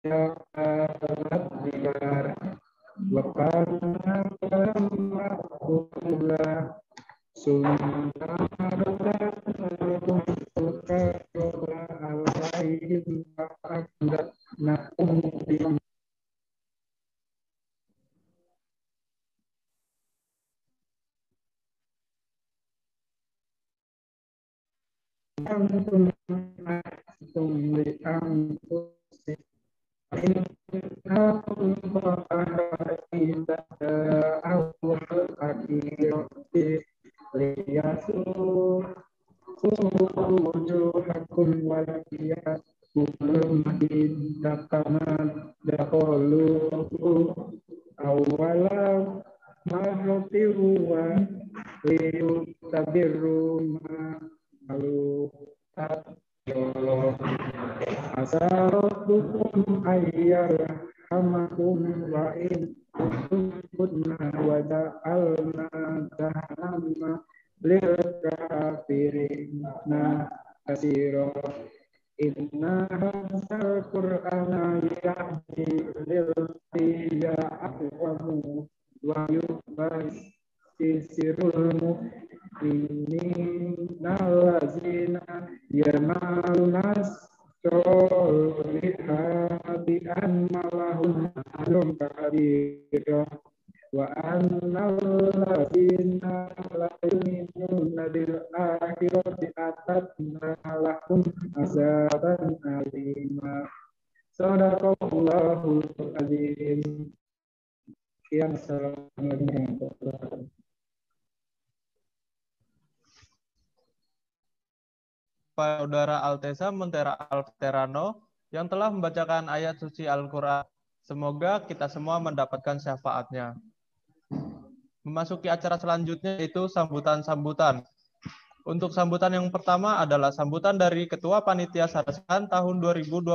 ya alat biar wakana kula sunnah alaihim nakum wujuhakum waliyat dahulu awalam marratiru wa liyu tabiru malu asarabukum ayyarhamakum wa in kunna wa ja'alna jahannama lil kafirina asira inna hadzal qur'ana yahdi lil ya aqwamu wa yubashirul mu'minina allazina ya'maluna solihati anna lahum ajrun kabira wa annal ladzina la yu'minuna bil akhirati atadna lahum azaban alima. Sadaqallahul azim. Sekian, assalamualaikum warahmatullahi wabarakatuh. Saudara Altesa Montera Alterano yang telah membacakan ayat suci Al-Quran. Semoga kita semua mendapatkan syafaatnya. Memasuki acara selanjutnya yaitu sambutan-sambutan. Untuk sambutan yang pertama adalah sambutan dari Ketua Panitia Sarjana tahun 2021.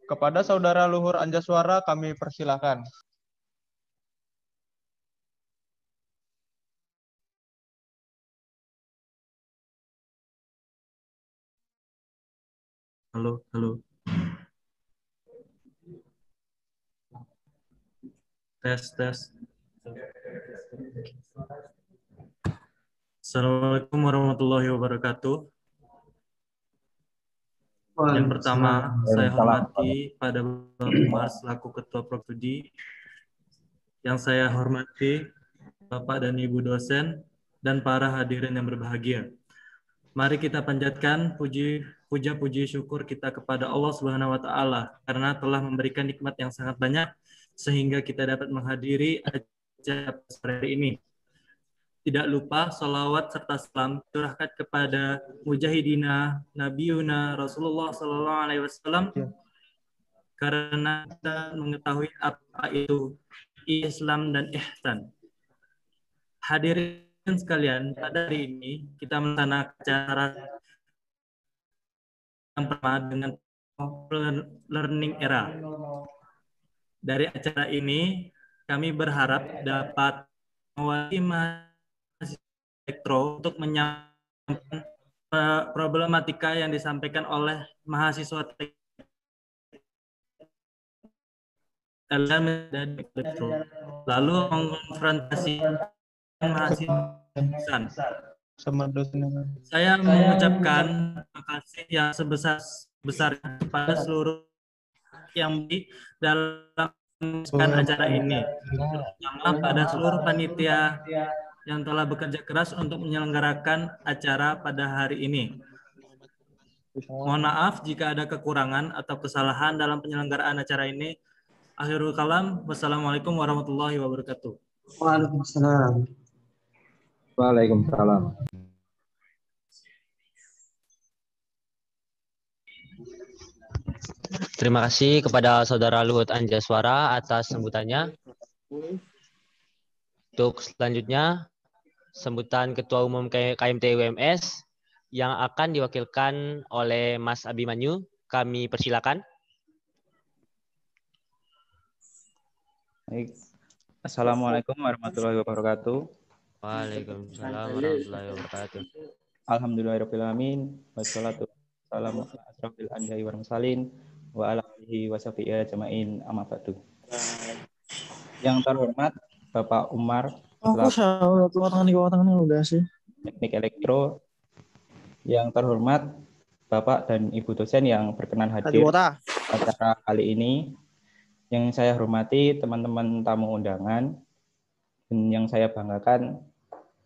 Kepada Saudara Luhur Anjaswara kami persilahkan. Halo. Tes. Assalamualaikum warahmatullahi wabarakatuh. Yang pertama, saya hormati pada Bapak Umar selaku Ketua Prodi. Yang saya hormati Bapak dan Ibu dosen dan para hadirin yang berbahagia. Mari kita panjatkan puji syukur kita kepada Allah Subhanahu wa taala karena telah memberikan nikmat yang sangat banyak sehingga kita dapat menghadiri acara hari ini. Tidak lupa salawat serta salam curahkan kepada mujahidina Nabiuna Rasulullah sallallahu alaihi wasallam karena kita mengetahui apa itu Islam dan ihsan. Hadirin sekalian, pada hari ini kita melaksanakan acara yang pertama dengan learning era. Dari acara ini, kami berharap dapat mewakili mahasiswa elektro untuk menyampaikan problematika yang disampaikan oleh mahasiswa elektro, lalu mengkonfrontasi mahasiswa. Saya mengucapkan terima kasih yang sebesar-besarnya kepada seluruh yang di dalam acara ini, terutama pada seluruh panitia yang telah bekerja keras untuk menyelenggarakan acara pada hari ini. Mohon maaf jika ada kekurangan atau kesalahan dalam penyelenggaraan acara ini. Akhirul kalam, wassalamualaikum warahmatullahi wabarakatuh. Waalaikumsalam. Waalaikumsalam. Terima kasih kepada Saudara Luhut Anjaswara atas sambutannya. Untuk selanjutnya, sambutan Ketua Umum KMT UMS yang akan diwakilkan oleh Mas Abimanyu. Kami persilakan. Baik. Assalamualaikum warahmatullahi wabarakatuh. Waalaikumsalam warahmatullahi wabarakatuh. Alhamdulillahirabbil alamin wassalatu wassalamu ala asrofil anbiya'i wal mursalin wa ala alihi wa sahbihi ajma'in amma ba'du. Yang terhormat Bapak Umar udah sih. Teknik Elektro, yang terhormat Bapak dan Ibu dosen yang berkenan hadir acara kali ini, yang saya hormati teman-teman tamu undangan, dan yang saya banggakan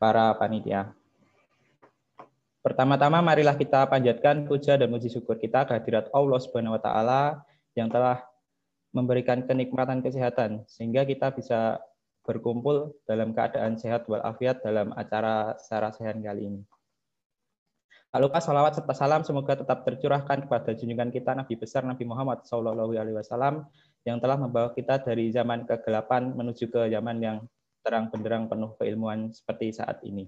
para panitia. Pertama-tama marilah kita panjatkan puja dan puji syukur kita kehadirat Allah Subhanahu wa taala yang telah memberikan kenikmatan kesehatan sehingga kita bisa berkumpul dalam keadaan sehat walafiat dalam acara Sarasehan kali ini. Tak lupa salawat serta salam semoga tetap tercurahkan kepada junjungan kita Nabi besar Nabi Muhammad SAW yang telah membawa kita dari zaman kegelapan menuju ke zaman yang terang benderang penuh keilmuan seperti saat ini.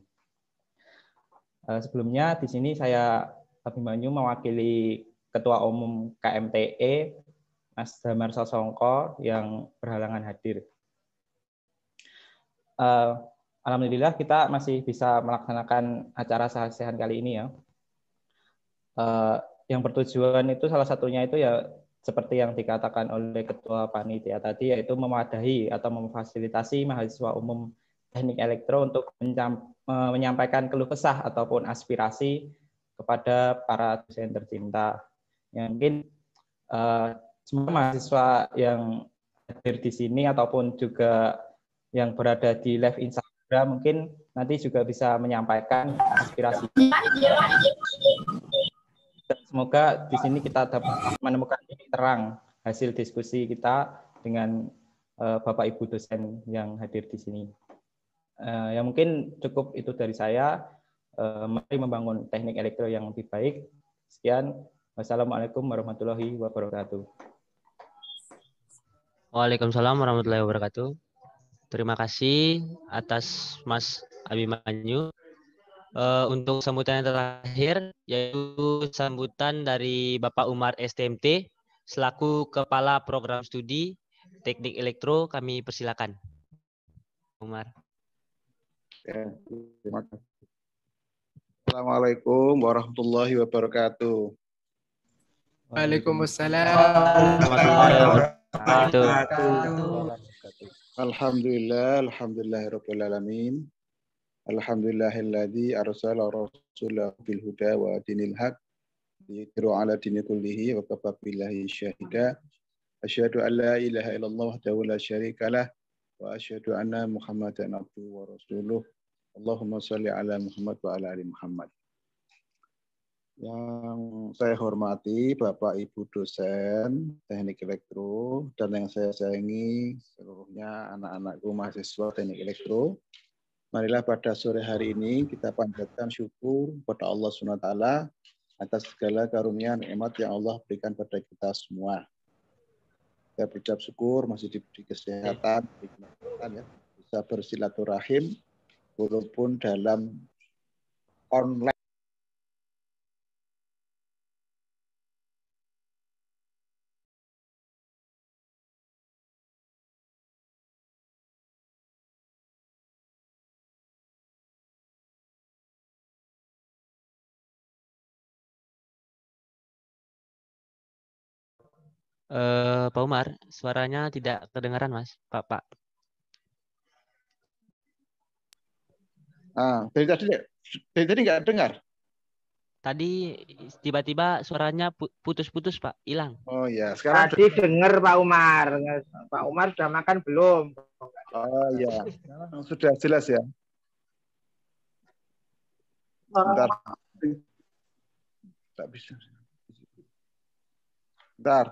Sebelumnya di sini saya Abimanyu mewakili Ketua Umum KMTE Mas Damar Sosongko yang berhalangan hadir. Alhamdulillah kita masih bisa melaksanakan acara Sarasehan kali ini ya. Yang bertujuan itu salah satunya itu ya seperti yang dikatakan oleh Ketua Panitia tadi, yaitu memadahi atau memfasilitasi mahasiswa umum Teknik Elektro untuk menyampaikan keluh kesah ataupun aspirasi kepada para dosen tercinta. Yang mungkin semua mahasiswa yang hadir di sini ataupun juga yang berada di live Instagram mungkin nanti juga bisa menyampaikan aspirasi. Dan semoga di sini kita dapat menemukan titik terang hasil diskusi kita dengan Bapak Ibu dosen yang hadir di sini. Ya mungkin cukup itu dari saya. Mari membangun teknik elektro yang lebih baik. Sekian. Wassalamualaikum warahmatullahi wabarakatuh. Waalaikumsalam warahmatullahi wabarakatuh. Terima kasih atas Mas Abimanyu. Untuk sambutan yang terakhir, yaitu sambutan dari Bapak Umar STMT, selaku Kepala Program Studi Teknik Elektro, kami persilakan. Umar. Ya, terima kasih. Assalamualaikum warahmatullahi wabarakatuh. Waalaikumsalam warahmatullahi wabarakatuh. Alhamdulillahirabbil alamin. Alhamdulillahilladzi arsala rasulahu bil huda wa dinil haq liyudhhirahu 'ala dini kullihi wa kafa billahi syahida. Asyhadu an la ilaha illallah wahdahu la syarikalah wa asyhadu anna Muhammadan abduhu wa rasuluh. Allahumma shalli ala Muhammad wa ala ali Muhammad. Yang saya hormati Bapak Ibu dosen Teknik Elektro dan yang saya sayangi seluruhnya anak-anakku mahasiswa Teknik Elektro. Marilah pada sore hari ini kita panjatkan syukur kepada Allah SWT atas segala karunia nikmat yang Allah berikan pada kita semua. Saya berucap syukur masih diberi kesehatan, ya, bisa bersilaturahim walaupun dalam online. Pak Umar, suaranya tidak kedengaran, Mas. Pak. Dari tadi nggak dengar. Tadi tiba-tiba suaranya putus-putus, Pak, hilang. Oh ya, sekarang tadi dengar Pak Umar. Pak Umar sudah makan belum? Oh ya, sudah jelas ya. Bentar. Tak bisa. Bentar.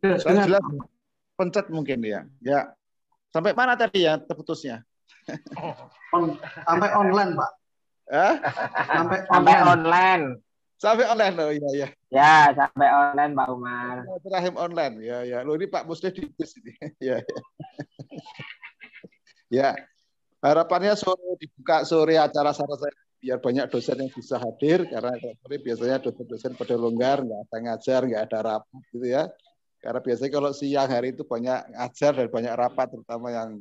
Saya jelas pencet mungkin ya. Ya. Sampai mana tadi ya terputusnya? Sampai online, Pak. Sampai online. Sampai online loh, iya. Ya, sampai online Pak Umar. Terakhir online, ya. Loh ini Pak Muslim di sini. Ya. Ya. Harapannya dibuka sore acara Sarasehan biar banyak dosen yang bisa hadir karena sore biasanya dosen-dosen pada longgar, nggak ada ngajar, nggak ada rapat gitu ya. Karena biasanya kalau siang hari itu banyak ngajar dan banyak rapat, terutama yang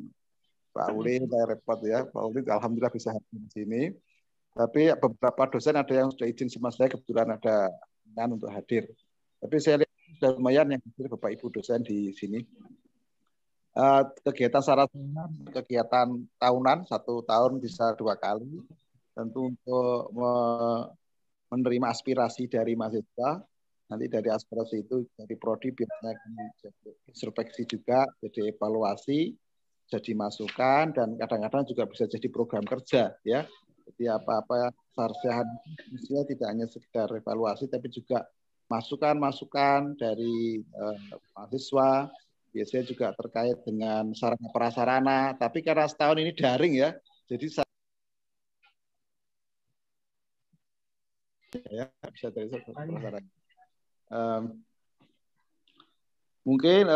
Pak Uli, saya repot ya. Pak Uli alhamdulillah bisa hadir di sini. Tapi beberapa dosen ada yang sudah izin sama saya, kebetulan ada untuk hadir. Tapi saya lihat sudah lumayan yang hadir Bapak Ibu dosen di sini. Kegiatan sarana, kegiatan tahunan, 1 tahun bisa 2 kali. Tentu untuk menerima aspirasi dari mahasiswa. Nanti dari aspirasi itu dari prodi biasanya introspeksi juga, jadi evaluasi, jadi masukan, dan kadang-kadang juga bisa jadi program kerja, ya. Jadi apa-apa sarjana tidak hanya sekedar evaluasi, tapi juga masukan-masukan dari mahasiswa, biasanya juga terkait dengan sarana prasarana. Tapi karena setahun ini daring ya, jadi saya bisa dari prasarana. Mungkin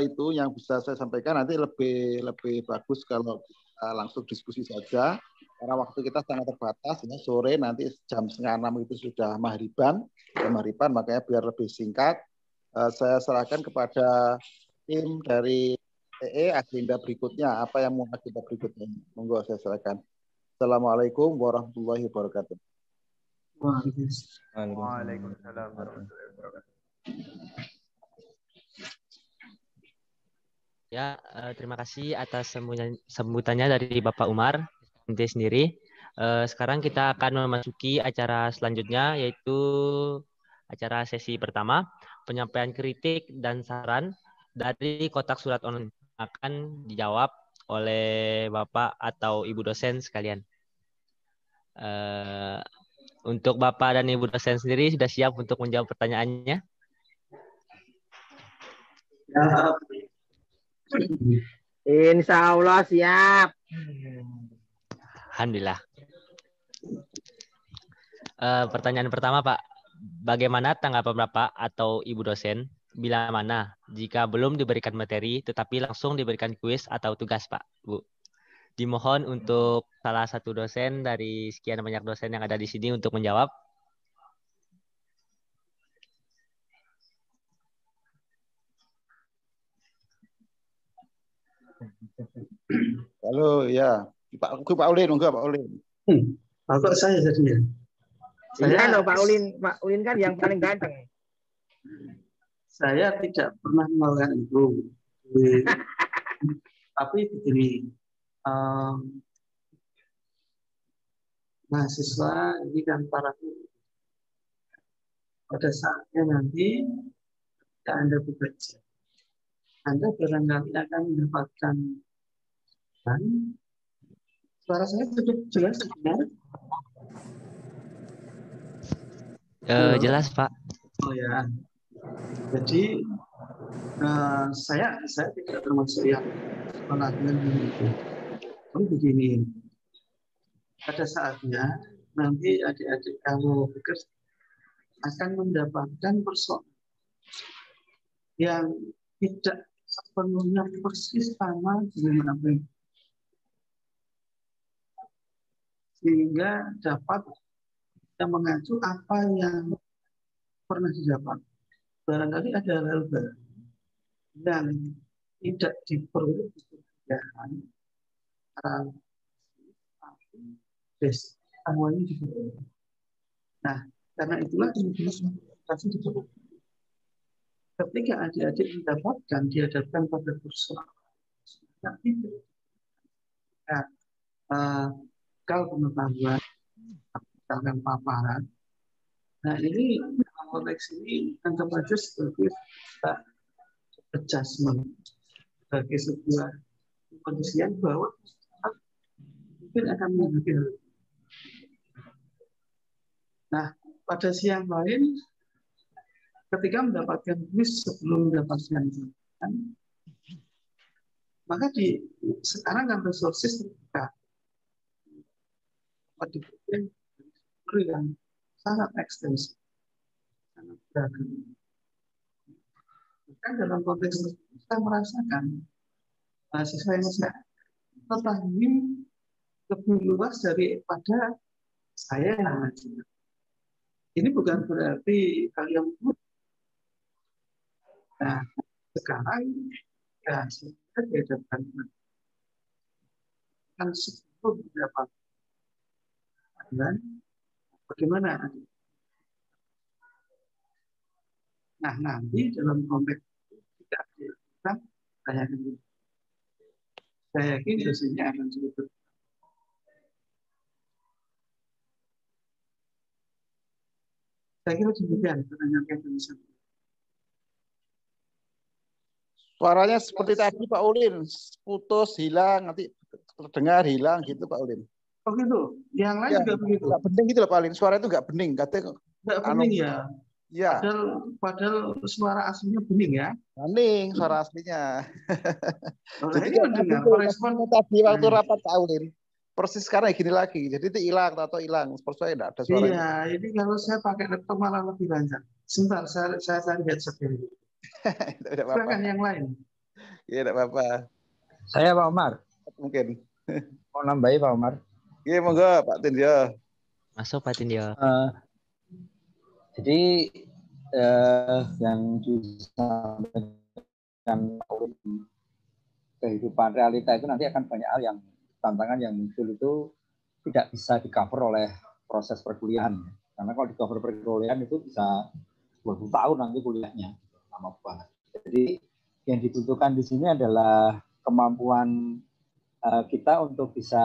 itu yang bisa saya sampaikan. Nanti lebih bagus kalau langsung diskusi saja. Karena waktu kita sangat terbatas, ya, sore nanti jam 5:30 itu sudah maghriban, makanya biar lebih singkat, saya serahkan kepada tim dari TE agenda berikutnya. Apa yang mau agenda berikutnya? Monggo saya serahkan. Assalamualaikum warahmatullahi wabarakatuh. Waalaikumsalam warahmatullahi wabarakatuh. Ya, terima kasih atas sambutannya dari Bapak Umar sendiri. Sekarang kita akan memasuki acara selanjutnya, yaitu acara sesi pertama, penyampaian kritik dan saran dari kotak surat online, akan dijawab oleh Bapak atau Ibu dosen sekalian. Untuk Bapak dan Ibu dosen sendiri sudah siap untuk menjawab pertanyaannya? Insya Allah siap. Alhamdulillah. Pertanyaan pertama, Pak. Bagaimana tanggapan Bapak atau Ibu dosen bila mana jika belum diberikan materi tetapi langsung diberikan kuis atau tugas, Pak, Bu? Dimohon untuk salah satu dosen dari sekian banyak dosen yang ada di sini untuk menjawab. Halo, ya. Pak Ulin, enggak Pak Ulin. Kok saya jadinya? Iya loh Pak Ulin kan yang paling ganteng. Saya tidak pernah melakukan itu. Tapi begini, mahasiswa ini kan para pada saatnya nanti ketika Anda bekerja, Anda barangkali akan mendapatkan suara saya cukup jelas benar? Jelas, Pak. Oh ya, jadi saya tidak termasuk yang melakukan itu. Tapi begini, pada saatnya nanti adik-adik kamu bekerja akan mendapatkan persoalan yang tidak sepenuhnya persis sama dengan apa yang sehingga dapat mengacu apa yang pernah didapat. Barangkali ada hal-hal baru yang tidak diperlukan pekerjaan semuanya juga. Nah, karena itulah kemudian kasih diperlukan. Ketika adik-adik mendapatkan dihadapkan pada persoalan, kalau pengetahuan misalkan paparan, nah ini konteks ini anggap aja sebagai adjustment, sebagai sebuah kondisian bahwa mungkin akan menghadapi. Nah, pada siang lain, ketika mendapatkan kuis sebelum mendapatkan jawaban, maka sekarang kan resources terbuka. Diberikan yang sangat ekstensif, sangat beragam. Bahkan dalam konteks itu kita merasakan mahasiswa yang saya mengetahui lebih luas daripada saya yang ngajar. Ini bukan berarti kalian nah, sekarang ya kita dihadapkan kan sebelum mendapat Dan bagaimana? Nah, nanti dalam konteks tidak kita saya yakin dosennya akan cukup. Saya kira demikian pertanyaan Kevin. Suaranya seperti tadi Pak Ulin, putus, hilang, nanti terdengar hilang gitu Pak Ulin. Oh gitu, yang lain Ya, juga begitu. nggak bening gitu loh Pak Ulin, suara itu nggak bening, katanya. Nggak bening ya. Ya. Padahal suara aslinya bening ya. Bening suara aslinya. Jadi ini mendengar respon tadi waktu rapat Pak Ulin, persis sekarang gini lagi, jadi itu hilang atau hilang, seperti saya tidak ada suara. Iya, ini kalau saya pakai laptop malah lebih lancar. Sebentar, saya cari headset dulu. Silakan yang lain. Iya, tidak apa-apa. Saya Pak Umar. Mungkin. Mau nambahi Pak Umar? Iya, monggo Pak Tindyo. Masuk Pak Tindyo. Jadi yang disampaikan kehidupan realita itu nanti akan banyak hal yang tantangan yang muncul itu tidak bisa di-cover oleh proses perkuliahan. Karena kalau di-cover perkuliahan itu bisa 20 tahun nanti kuliahnya. Lama banget. Jadi yang dibutuhkan di sini adalah kemampuan kita untuk bisa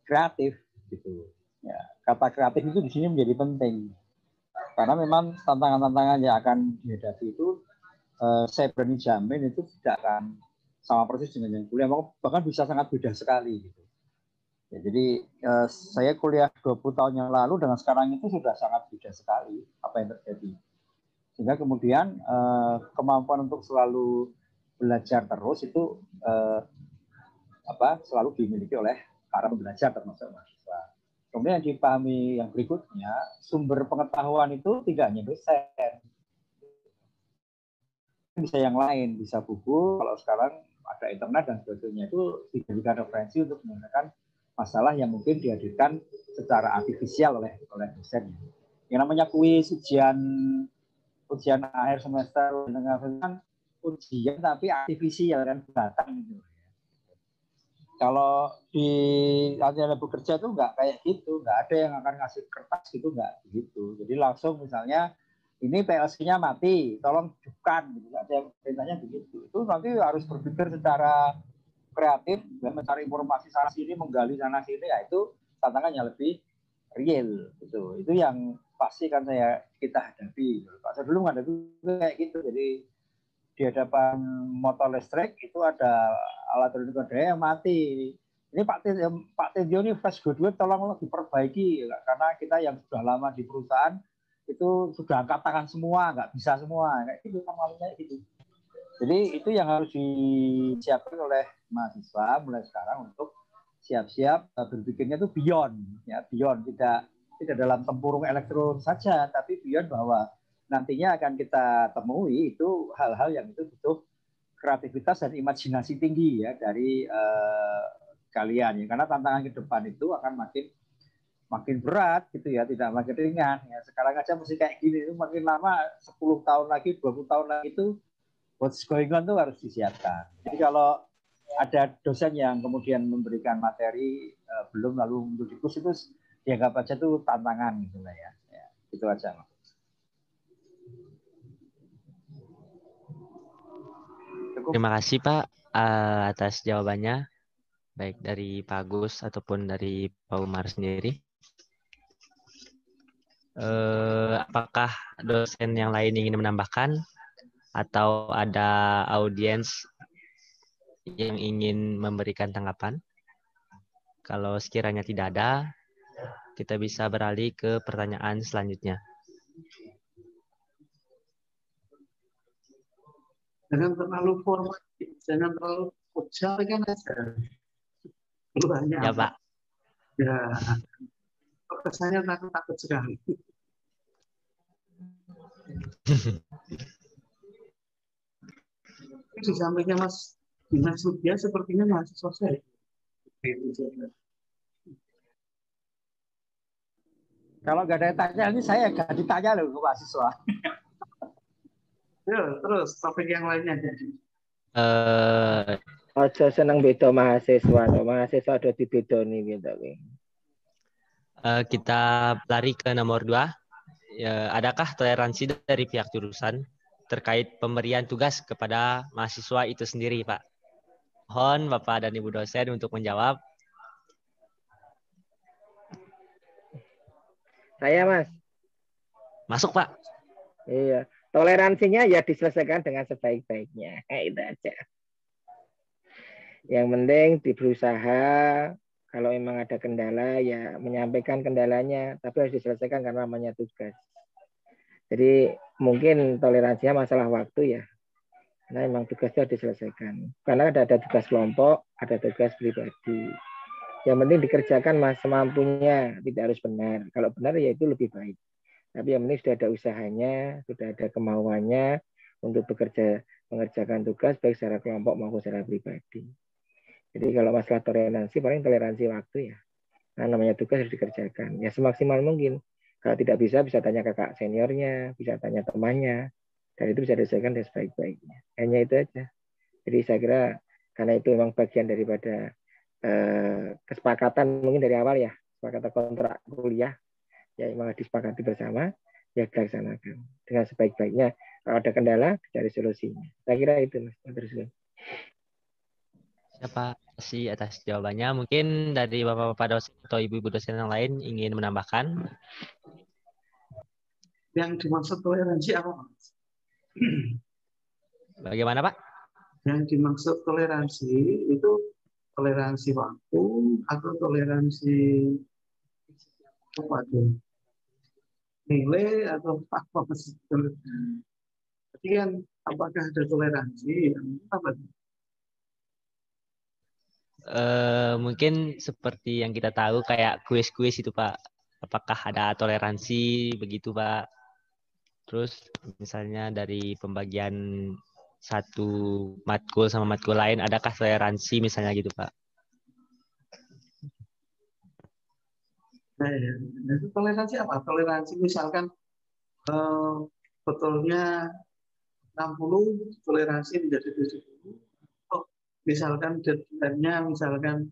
kreatif gitu. Ya, kata kreatif itu di sini menjadi penting. Karena memang tantangan-tantangan yang akan dihadapi itu saya berani jamin itu tidak akan sama persis dengan yang kuliah, bahkan bisa sangat beda sekali gitu. Ya, jadi saya kuliah 20 tahun yang lalu dengan sekarang itu sudah sangat beda sekali apa yang terjadi. Sehingga kemudian kemampuan untuk selalu belajar terus itu selalu dimiliki oleh para pembelajar termasuk mahasiswa. Kemudian yang dipahami yang berikutnya, sumber pengetahuan itu tidak hanya dosen. Bisa yang lain, bisa buku, kalau sekarang ada internet dan sebagainya itu dijadikan referensi untuk menyelesaikan masalah yang mungkin dihadirkan secara artifisial oleh dosen. Yang namanya kuis, ujian akhir semester dengan ujian tapi artifisial dan buatan gitu. Kalau di latihan bekerja itu nggak kayak gitu, nggak ada yang akan ngasih kertas gitu, nggak begitu. Jadi langsung misalnya ini PLC-nya mati, tolong hidupkan, gitu. Ada yang perintahnya begitu. Itu nanti harus berpikir secara kreatif, dan mencari informasi sana sini, menggali sana sini, ya itu tantangannya lebih real, gitu. Itu yang pasti kan kita hadapi. Pak saya dulu nggak ada kayak gitu, jadi di hadapan motor listrik itu ada alat elektronik yang mati. Ini Pak Tindyo ini fresh graduate, tolong diperbaiki karena kita yang sudah lama di perusahaan itu sudah angkat tangan semua, nggak bisa semua, kayak gitu kayak gitu. Jadi itu yang harus disiapkan oleh mahasiswa mulai sekarang untuk siap-siap berpikirnya itu beyond, ya beyond tidak dalam tempurung elektron saja, tapi beyond bahwa nantinya akan kita temui itu hal-hal yang itu butuh kreativitas dan imajinasi tinggi ya dari kalian ya, karena tantangan ke depan itu akan makin berat gitu ya, tidak makin ringan ya. Sekarang aja mesti kayak gini, itu makin lama 10 tahun lagi, 20 tahun lagi itu what's going on itu harus disiapkan. Jadi kalau ada dosen yang kemudian memberikan materi belum lalu untuk diskusi itu dianggap aja itu tantangan gitu lah ya. Itu aja. Terima kasih Pak atas jawabannya, baik dari Pak Agus ataupun dari Pak Umar sendiri. Apakah dosen yang lain ingin menambahkan atau ada audiens yang ingin memberikan tanggapan? Kalau sekiranya tidak ada, kita bisa beralih ke pertanyaan selanjutnya. Jangan terlalu formatif, jangan terlalu jalan aja. Ya Pak. Ya, kesannya takut sekali. Di sampingnya Mas Dimas Sudia sepertinya mahasiswa saya. Kalau nggak ada yang tanya, ini saya nggak ditanya loh ke mahasiswa. Ya, terus topik yang lainnya jadi. Aja seneng beda mahasiswa, mahasiswa ada di beda nih gitu. Kita lari ke nomor 2. Ya, adakah toleransi dari pihak jurusan terkait pemberian tugas kepada mahasiswa itu sendiri, Pak? Mohon Bapak dan Ibu dosen untuk menjawab. Saya, Mas. Masuk, Pak. Iya. Toleransinya ya diselesaikan dengan sebaik-baiknya. Itu aja. Yang penting berusaha, kalau memang ada kendala ya menyampaikan kendalanya, tapi harus diselesaikan karena namanya tugas. Jadi mungkin toleransinya masalah waktu ya. Karena memang tugasnya harus diselesaikan. Karena ada tugas kelompok, ada tugas pribadi. Yang penting dikerjakan semampunya, tidak harus benar. Kalau benar ya itu lebih baik. Tapi yang penting sudah ada usahanya, sudah ada kemauannya untuk mengerjakan tugas baik secara kelompok maupun secara pribadi. Jadi kalau masalah toleransi, paling toleransi waktu ya. Nah, namanya tugas harus dikerjakan. Ya semaksimal mungkin. Kalau tidak bisa tanya kakak seniornya, bisa tanya temannya. Dan itu bisa diselesaikan dengan sebaik-baiknya. Hanya itu aja. Jadi saya kira karena itu memang bagian daripada kesepakatan mungkin dari awal ya. Kesepakatan kontrak kuliah. Ya memang disepakati bersama. Ya dilaksanakan. Dengan sebaik-baiknya. Kalau ada kendala, dicari solusinya. Saya kira itu Mas. Siapa kasih atas jawabannya? Mungkin dari Bapak-Bapak dosen atau Ibu-Ibu dosen yang lain ingin menambahkan. Yang dimaksud toleransi apa? Bagaimana, Pak? Yang dimaksud toleransi itu toleransi waktu atau toleransi apa itu? Nilai atau apa? Jadi kan apakah ada toleransi? Apa? Mungkin seperti yang kita tahu kayak kuis-kuis itu, Pak. Apakah ada toleransi begitu, Pak? Terus misalnya dari pembagian satu matkul sama matkul lain, adakah toleransi misalnya gitu, Pak? Nah, ya. Itu toleransi apa? Toleransi misalkan betulnya 60, toleransi menjadi 70. Oh, misalkan deadline-nya misalkan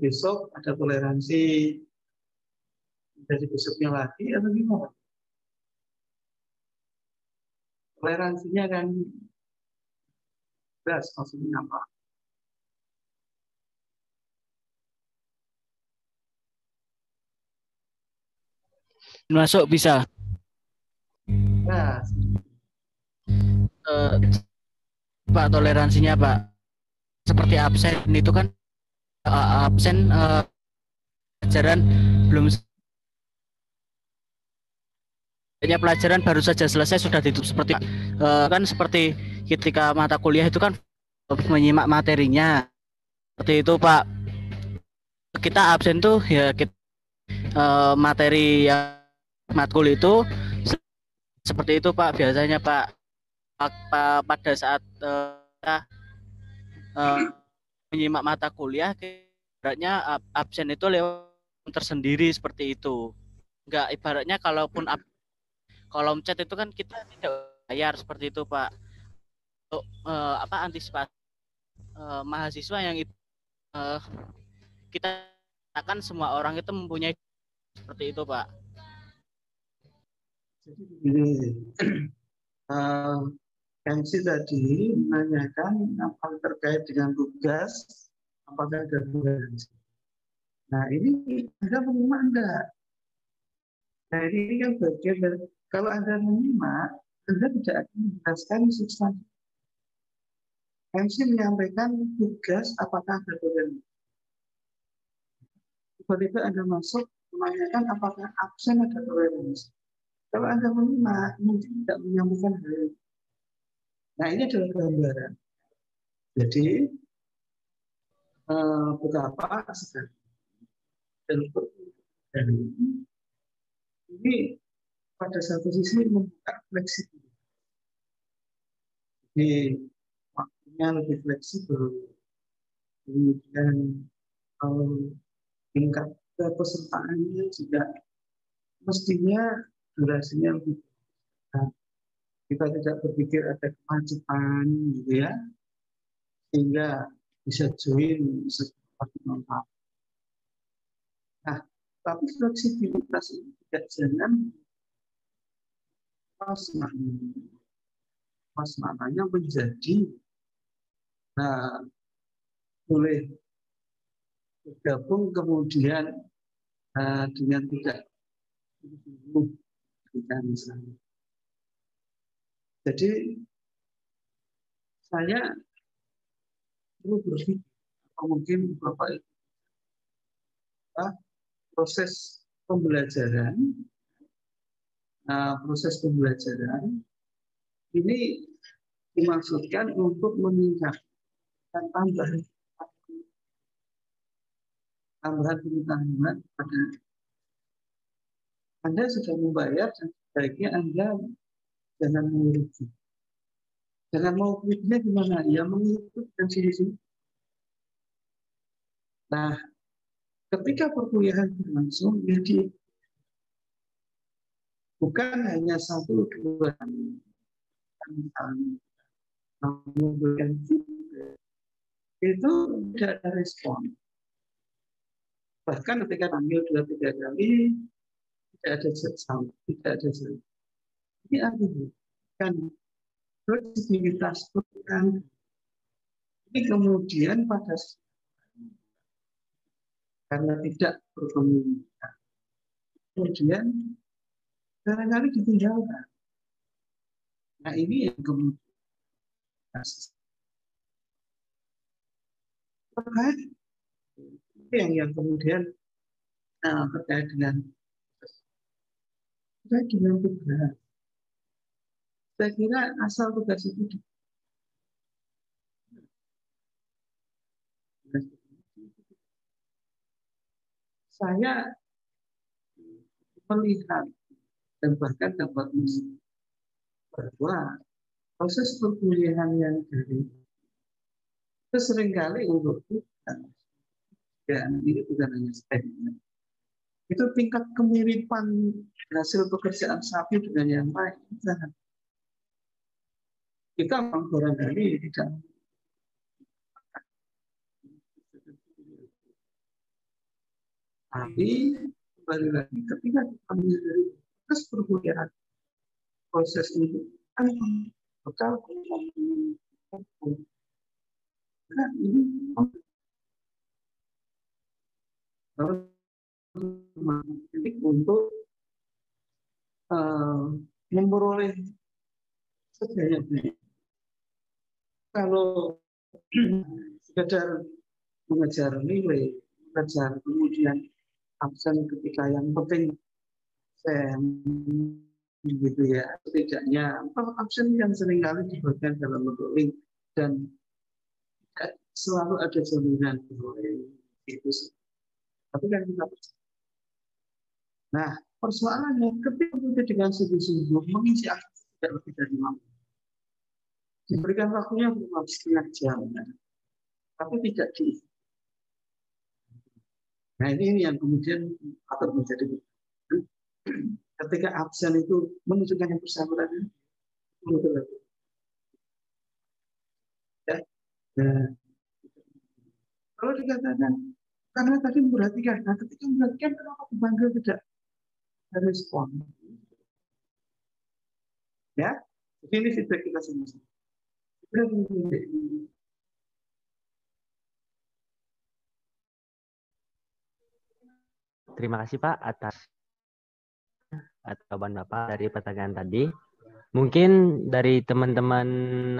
besok ada toleransi dari besoknya lagi atau gimana? Toleransinya kan jelas maksudnya apa? Masuk bisa. Nah, Pak, toleransinya Pak, seperti absen itu kan absen pelajaran belum pelajaran baru saja selesai sudah ditutup seperti kan seperti ketika mata kuliah itu kan menyimak materinya seperti itu Pak. Kita absen tuh ya kita, materi yang matkul itu seperti itu Pak biasanya Pak. Pada saat menyimak mata kuliah ibaratnya absen itu lewat tersendiri seperti itu. Enggak, ibaratnya kalaupun kolom chat itu kan kita tidak bayar seperti itu Pak. Untuk antisipasi mahasiswa yang itu kita akan semua orang itu mempunyai seperti itu Pak. Jadi begini, MC tadi menanyakan apa terkait dengan tugas, apakah ada toleransi. Nah ini Anda menyimak enggak? Nah ini kan bagian dari, kalau Anda menyimak, Anda tidak akan menjelaskan substansi. MC menyampaikan tugas, apakah ada toleransi. Tiba-tiba Anda masuk menanyakan apakah absen ada toleransi. Kalau Anda menyimak, mungkin tidak menyampaikan hal itu. Nah ini adalah gambaran. Jadi betapa sekali dan ini pada satu sisi membuka fleksibel. Jadi waktunya lebih fleksibel. Kemudian tingkat kepesertaannya juga mestinya durasinya lebih besar. Kita tidak berpikir ada kemacetan gitu ya, sehingga bisa join seperti normal. Nah, Tapi fleksibilitas itu tidak jangan pas maknanya menjadi boleh bergabung kemudian dengan tidak misalnya. Jadi saya perlu berpikir atau mungkin Bapak Ibu proses pembelajaran ini dimaksudkan untuk meningkatkan tambahan pengetahuan pada Anda sudah membayar dan sebaiknya Anda jangan mengurugi. Jangan mau duitnya gimana? Ya mengikut dan sini-sini. Nah, ketika perkuliahan berlangsung, jadi bukan hanya 1-2 memberikan feedback, itu tidak ada respon. Bahkan ketika panggil 2-3 kali, tidak ada sound, tidak ada sound. Ini artinya kan fleksibilitas peran ini kemudian pada karena tidak berkomunikasi, kemudian barangkali ditinggalkan. Nah ini yang kemudian terkait yang kemudian terkait dengan tugas. Saya kira asal tugas itu saya melihat dan bahkan dapat melihat bahwa proses perkuliahan yang dari itu seringkali untuk tugas dan ini bukan hanya statement. Itu tingkat kemiripan hasil pekerjaan sapi dengan yang lain. Kita memang barangkali tidak. Tapi kembali lagi ketika kita menyadari proses perkuliahan, proses itu kan bekal nah ini untuk memperoleh sebanyak-banyaknya. Kalau sekedar mengejar nilai, mengejar kemudian absen ketika yang penting gitu ya, setidaknya absen yang seringkali diberikan dalam bentuk link dan selalu ada jaminan itu. Tapi kan kita percaya. Nah, persoalannya ketika kita dengan sungguh-sungguh mengisi akses tidak lebih dari 5 menit. Diberikan waktunya 5,5 jam, tapi tidak diisi. Nah ini yang kemudian patut menjadi ketika absen itu menunjukkan yang bersangkutan ya. Nah, kalau dikatakan karena tadi memperhatikan, nah ketika memperhatikan kenapa dipanggil tidak respon? Ya, jadi ini feedback kita semua. Terima kasih Pak atas jawaban Bapak dari pertanyaan tadi. Mungkin dari teman-teman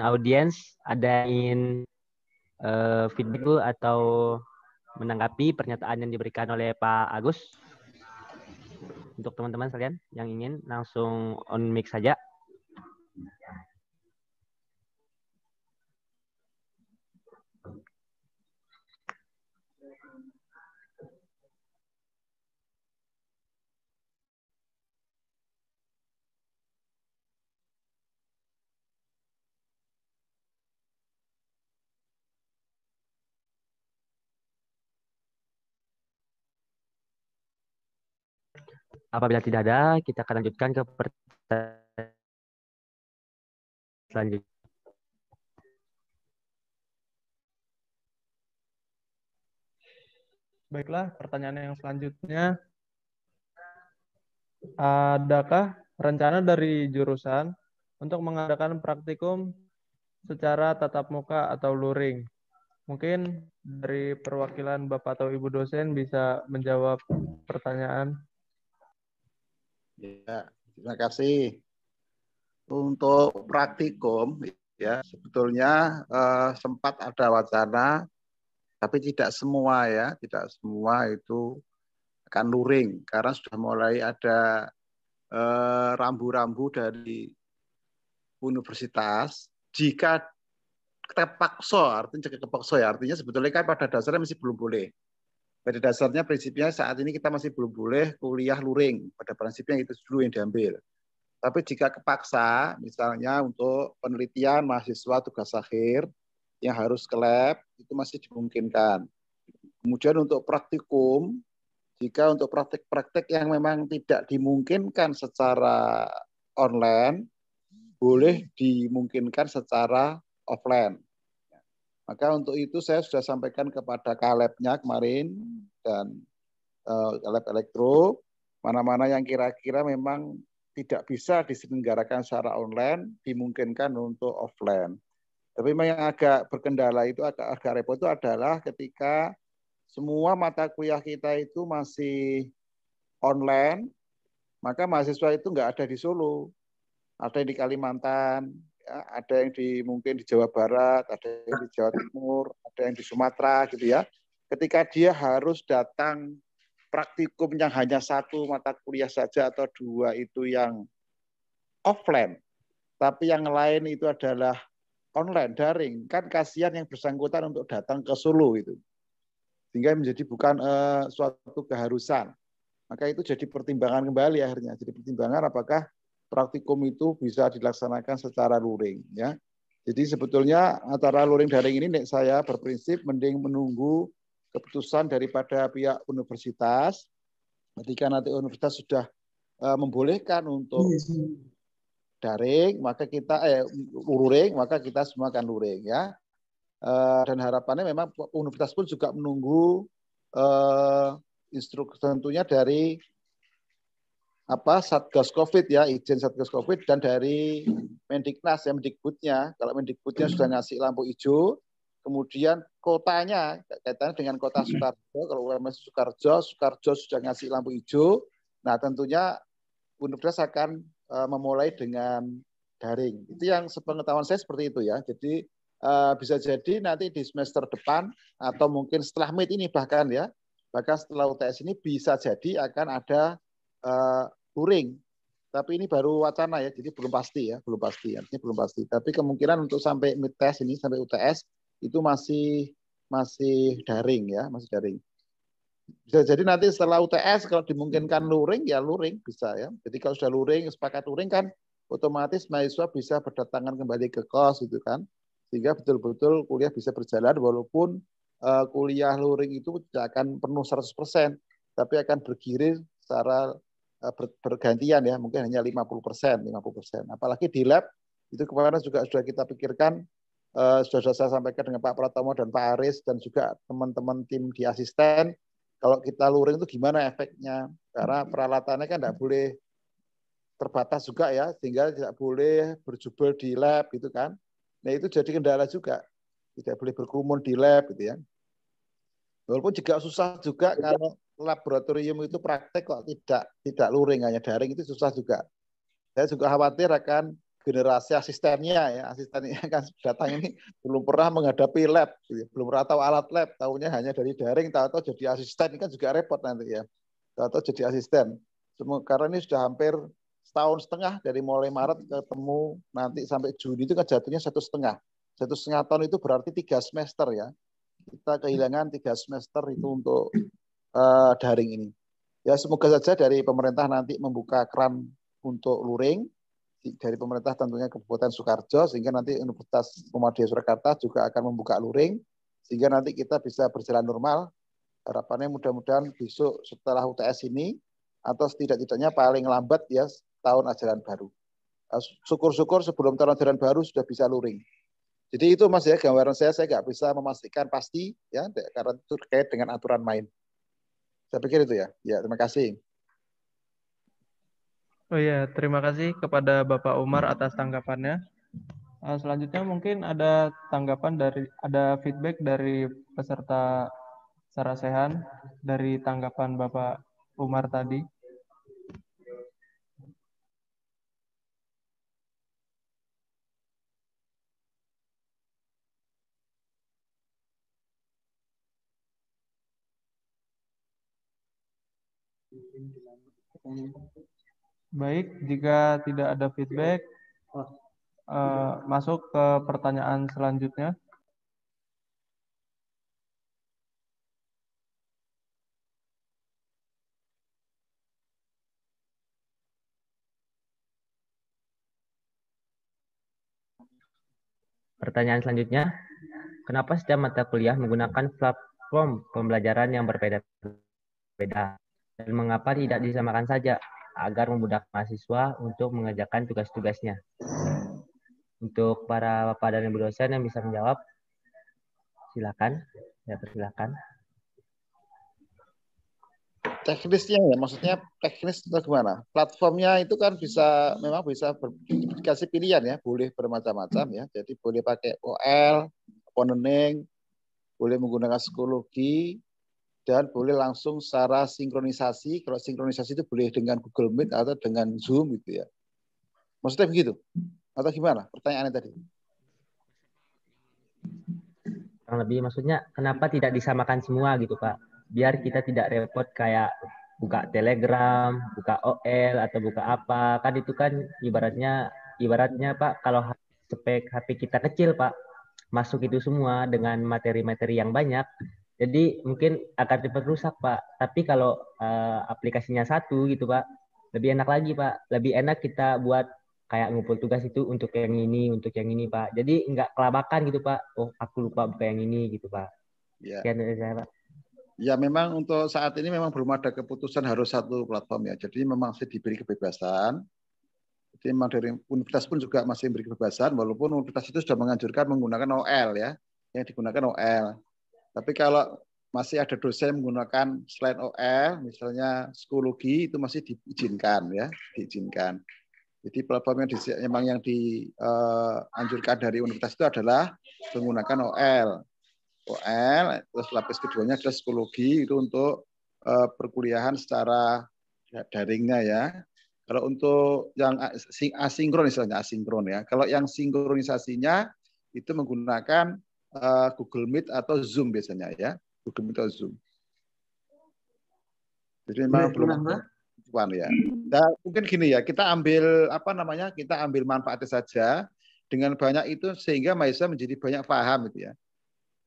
audiens ada yang ingin feedback atau menanggapi pernyataan yang diberikan oleh Pak Agus. Untuk teman-teman sekalian yang ingin langsung on mic saja. Apabila tidak ada, kita akan lanjutkan ke pertanyaan selanjutnya. Baiklah, pertanyaan yang selanjutnya. adakah rencana dari jurusan untuk mengadakan praktikum secara tatap muka atau luring? Mungkin dari perwakilan Bapak atau Ibu dosen bisa menjawab pertanyaan. Ya, terima kasih. Untuk praktikum, ya sebetulnya sempat ada wacana, tapi tidak semua ya, tidak semua itu akan luring karena sudah mulai ada rambu-rambu dari universitas. Jika terpaksa, artinya sebetulnya kan pada dasarnya masih belum boleh. Pada dasarnya prinsipnya saat ini kita masih belum boleh kuliah luring. Pada prinsipnya itu dulu yang diambil. Tapi jika kepaksa, misalnya untuk penelitian mahasiswa tugas akhir yang harus ke lab, itu masih dimungkinkan. Kemudian untuk praktikum, jika untuk praktek-praktek yang memang tidak dimungkinkan secara online, boleh dimungkinkan secara offline. Maka untuk itu saya sudah sampaikan kepada Kalebnya kemarin dan Kaleb Elektro, mana-mana yang kira-kira memang tidak bisa diselenggarakan secara online, dimungkinkan untuk offline. Tapi memang yang agak berkendala itu, agak repot itu adalah ketika semua mata kuliah kita itu masih online, maka mahasiswa itu nggak ada di Solo, ada yang di Kalimantan, ya, ada yang mungkin di Jawa Barat, ada yang di Jawa Timur, ada yang di Sumatera gitu ya. Ketika dia harus datang praktikum yang hanya satu mata kuliah saja atau dua itu yang offline, tapi yang lain itu adalah online, daring, kan kasihan yang bersangkutan untuk datang ke Solo itu. Sehingga menjadi bukan suatu keharusan. Maka itu jadi pertimbangan kembali akhirnya. Jadi pertimbangan apakah praktikum itu bisa dilaksanakan secara luring. Ya. Jadi sebetulnya antara luring daring ini saya berprinsip mending menunggu keputusan daripada pihak universitas. Ketika nanti universitas sudah membolehkan untuk daring, maka kita luring, maka kita semua akan luring ya. Dan harapannya memang universitas pun juga menunggu instruksi tentunya dari Satgas Covid ya, izin Satgas Covid dan dari Mendiknas ya, Mendikbudnya. Kalau Mendikbudnya sudah ngasih lampu hijau, kemudian kotanya kaitannya dengan kota Sukarjo, kalau UMS Sukarjo sudah ngasih lampu hijau. Nah, tentunya universitas akan memulai dengan daring. Itu yang sepengetahuan saya seperti itu ya. Jadi bisa jadi nanti di semester depan atau mungkin setelah MIT ini bahkan setelah UTS ini bisa jadi akan ada luring. Tapi ini baru wacana ya, jadi belum pasti ya, artinya belum pasti. Tapi kemungkinan untuk sampai mid test ini, sampai UTS itu masih daring ya, masih daring. Bisa jadi nanti setelah UTS kalau dimungkinkan luring ya luring bisa ya. Jadi kalau sudah luring, sepakat luring kan otomatis mahasiswa bisa berdatangan kembali ke kos gitu kan. Sehingga betul-betul kuliah bisa berjalan walaupun kuliah luring itu tidak akan penuh 100%, tapi akan bergilir secara bergantian ya, mungkin hanya 50%. Apalagi di lab itu kemarin juga sudah kita pikirkan, sudah saya sampaikan dengan Pak Pratomo dan Pak Aris dan juga teman-teman tim di asisten, kalau kita luring itu gimana efeknya? Karena peralatannya kan tidak boleh terbatas juga ya, sehingga tidak boleh berjubel di lab gitu kan. Nah itu jadi kendala juga, tidak boleh berkerumun di lab gitu ya. Walaupun juga susah juga kalau laboratorium itu praktek kok tidak luring, hanya daring itu susah juga. Saya juga khawatir akan generasi asistennya ya, asistennya kan datang ini belum pernah menghadapi lab, belum pernah tahu alat lab, tahunya hanya dari daring, tahu-tahu jadi asisten, ini kan juga repot nanti ya, tahu-tahu jadi asisten. Karena ini sudah hampir setahun setengah dari mulai Maret ketemu nanti sampai Juni itu kan jatuhnya 1,5 tahun itu berarti 3 semester ya, kita kehilangan 3 semester itu untuk daring ini. Ya semoga saja dari pemerintah nanti membuka keran untuk luring, dari pemerintah tentunya Kabupaten Sukarjo, sehingga nanti Universitas Muhammadiyah Surakarta juga akan membuka luring, sehingga nanti kita bisa berjalan normal. Harapannya mudah-mudahan besok setelah UTS ini, atau setidak-tidaknya paling lambat ya tahun ajaran baru. Syukur-syukur sebelum tahun ajaran baru sudah bisa luring. Jadi itu Mas ya gambaran saya nggak bisa memastikan pasti ya, karena itu terkait dengan aturan main. Saya pikir itu ya. Ya terima kasih. Oh iya, terima kasih kepada Bapak Umar atas tanggapannya. Selanjutnya mungkin ada ada feedback dari peserta sarasehan dari tanggapan Bapak Umar tadi. Baik, jika tidak ada feedback, masuk ke pertanyaan selanjutnya. Pertanyaan selanjutnya, kenapa setiap mata kuliah menggunakan platform pembelajaran yang berbeda-beda? Dan mengapa tidak disamakan saja agar memudahkan mahasiswa untuk mengerjakan tugas-tugasnya? Untuk para Bapak dan Ibu dosen yang bisa menjawab, silakan. Ya, persilakan. Teknisnya ya, maksudnya teknis atau gimana? Platformnya itu kan memang bisa dikasih pilihan ya, boleh bermacam-macam ya. Jadi boleh pakai OL, Learning, boleh menggunakan psikologi, dan boleh langsung secara sinkronisasi. Kalau sinkronisasi itu boleh dengan Google Meet atau dengan Zoom gitu ya. Maksudnya begitu? Atau gimana? Pertanyaannya tadi. Kurang lebih maksudnya kenapa tidak disamakan semua gitu Pak? Biar kita tidak repot kayak buka Telegram, buka OL atau buka apa. Kan itu kan ibaratnya Pak kalau spek HP kita kecil Pak, masuk itu semua dengan materi-materi yang banyak. Jadi mungkin akan cepat rusak Pak. Tapi kalau aplikasinya satu gitu Pak, lebih enak lagi Pak. Lebih enak kita buat kayak ngumpul tugas itu untuk yang ini Pak. Jadi nggak kelabakan gitu Pak. Oh aku lupa buka yang ini gitu Pak. Ya. Sekian dari saya Pak. Ya memang untuk saat ini memang belum ada keputusan harus satu platform ya. Jadi memang masih diberi kebebasan. Jadi memang dari universitas pun juga masih memberi kebebasan, walaupun universitas itu sudah menganjurkan menggunakan OL ya, yang digunakan OL. Tapi kalau masih ada dosen menggunakan selain OL, misalnya psikologi itu masih diizinkan ya, diizinkan. Jadi platform yang dianjurkan dari universitas itu adalah menggunakan OL, terus lapis keduanya adalah psikologi itu untuk perkuliahan secara daringnya ya. Kalau untuk yang asinkron misalnya asinkron ya. Kalau yang sinkronisasinya itu menggunakan Google Meet atau Zoom biasanya ya. Google Meet atau Zoom. Jadi memang belum ya. Nah, mungkin gini ya, kita ambil kita ambil manfaatnya saja dengan banyak itu sehingga mahasiswa menjadi banyak paham gitu ya.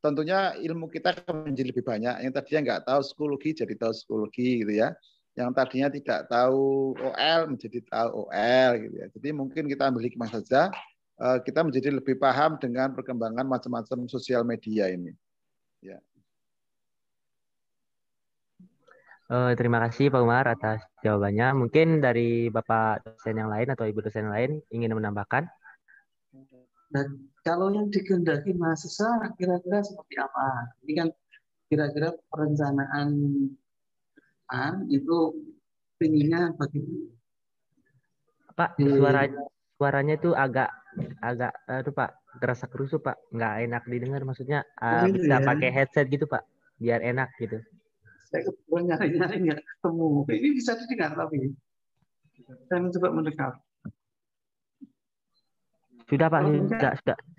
Tentunya ilmu kita akan menjadi lebih banyak. Yang tadinya nggak tahu psikologi jadi tahu psikologi gitu ya. Yang tadinya tidak tahu OL menjadi tahu OL gitu ya. Jadi mungkin kita ambil hikmah saja, kita menjadi lebih paham dengan perkembangan macam-macam sosial media ini. Ya. Terima kasih Pak Umar atas jawabannya. Mungkin dari Bapak dosen yang lain atau Ibu dosen yang lain ingin menambahkan? Dan kalau yang dikehendaki mahasiswa kira-kira seperti apa? Ini kan kira-kira perencanaan itu pinginnya bagaimana? Pak, suaranya itu agak itu Pak, terasa kerusuh Pak, nggak enak didengar maksudnya bisa ya? pakai headset gitu Pak, biar enak gitu. Saya kebetulan nyari-nyari nggak ketemu. Ini bisa didengar tapi saya mencoba mendekat. Sudah Pak,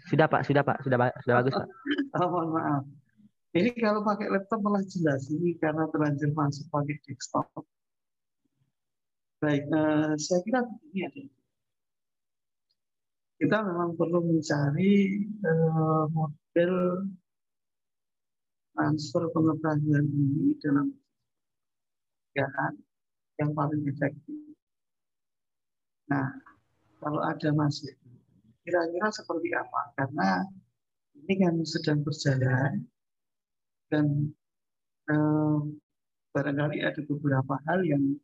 sudah Pak, sudah bagus Pak. Oh, mohon maaf. Ini kalau pakai laptop malah jelas ini karena terlanjur masuk pakai desktop. Baik, saya kira begini ya. Kita memang perlu mencari model transfer pengetahuan ini dalam kegiatan yang paling efektif. Nah, kalau ada masuk, kira-kira seperti apa? Karena ini kan sedang berjalan dan barangkali ada beberapa hal yang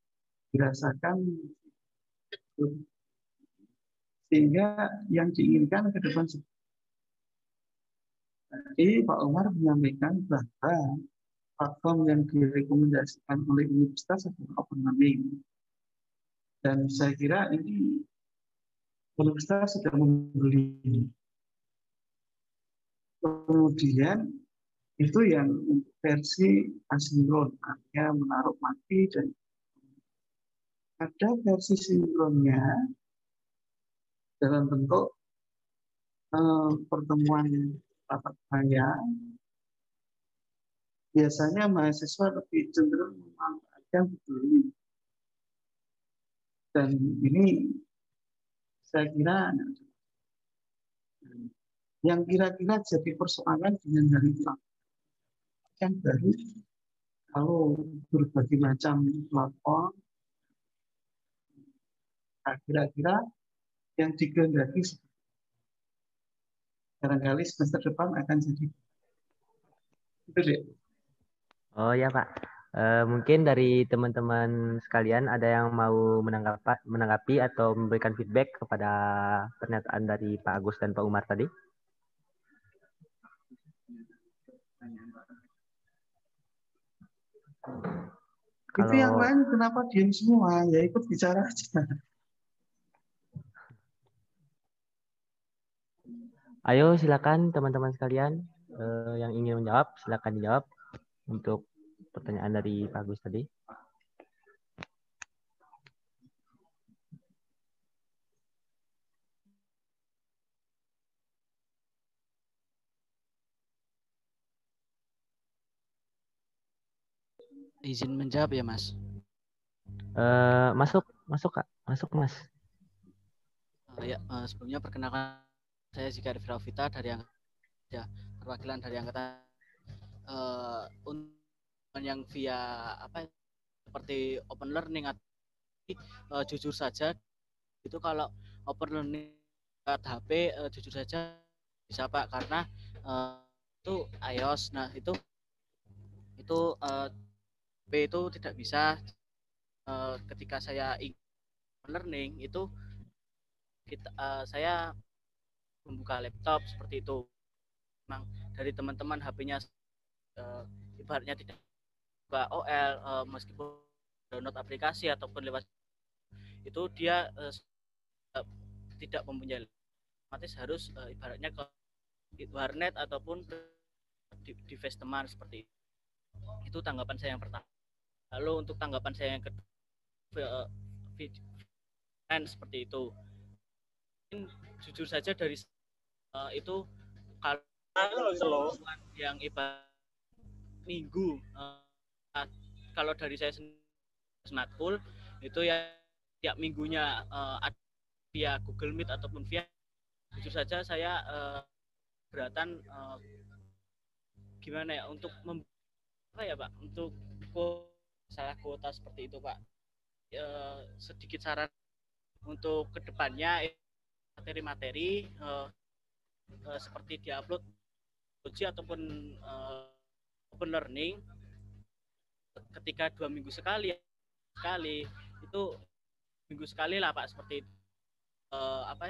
dirasakan sehingga yang diinginkan ke depan. Tadi Pak Umar menyampaikan bahwa platform yang direkomendasikan oleh universitas adalah open learning. Dan saya kira ini universitas sudah membeli. Kemudian itu yang versi asinkron, artinya menaruh mati, dan ada versi sinkronnya dalam bentuk pertemuan tatap muka. Biasanya mahasiswa lebih cenderung memanfaatkan Google. Dan ini saya kira yang kira-kira jadi persoalan dengan hari yang baru, kalau berbagai macam platform, kira-kira yang dikehendaki barangkali semester depan akan jadi. Itu deh. Oh ya Pak, mungkin dari teman-teman sekalian ada yang mau menanggapi atau memberikan feedback kepada pernyataan dari Pak Agus dan Pak Umar tadi? Itu yang lain kenapa diam semua? Ya ikut bicara aja. Ayo silakan teman-teman sekalian yang ingin menjawab, silakan dijawab untuk pertanyaan dari Pak Agus tadi. Izin menjawab ya Mas. Masuk Kak, masuk Mas. Sebelumnya perkenalkan saya Zika Firafita dari perwakilan dari angkatan yang via seperti open learning atau jujur saja itu. Kalau open learning HP jujur saja bisa Pak, karena itu iOS. Nah itu HP itu tidak bisa. Ketika saya ingin learning itu saya membuka laptop seperti itu. Memang dari teman-teman HP-nya ibaratnya tidak buka OL, meskipun download aplikasi ataupun lewat itu dia tidak mempunyai, otomatis harus ibaratnya ke warnet ataupun device teman seperti itu. Itu tanggapan saya yang pertama. Lalu untuk tanggapan saya yang kedua, seperti itu. Jujur saja dari itu kalau yang ibarat minggu, kalau dari saya sematkul itu ya tiap minggunya via Google Meet ataupun via, jujur saja saya beratan gimana ya untuk Pak untuk salah kuota seperti itu Pak. Sedikit saran untuk kedepannya materi-materi seperti diupload uji ataupun open learning ketika 2 minggu sekali itu minggu sekali lah Pak, seperti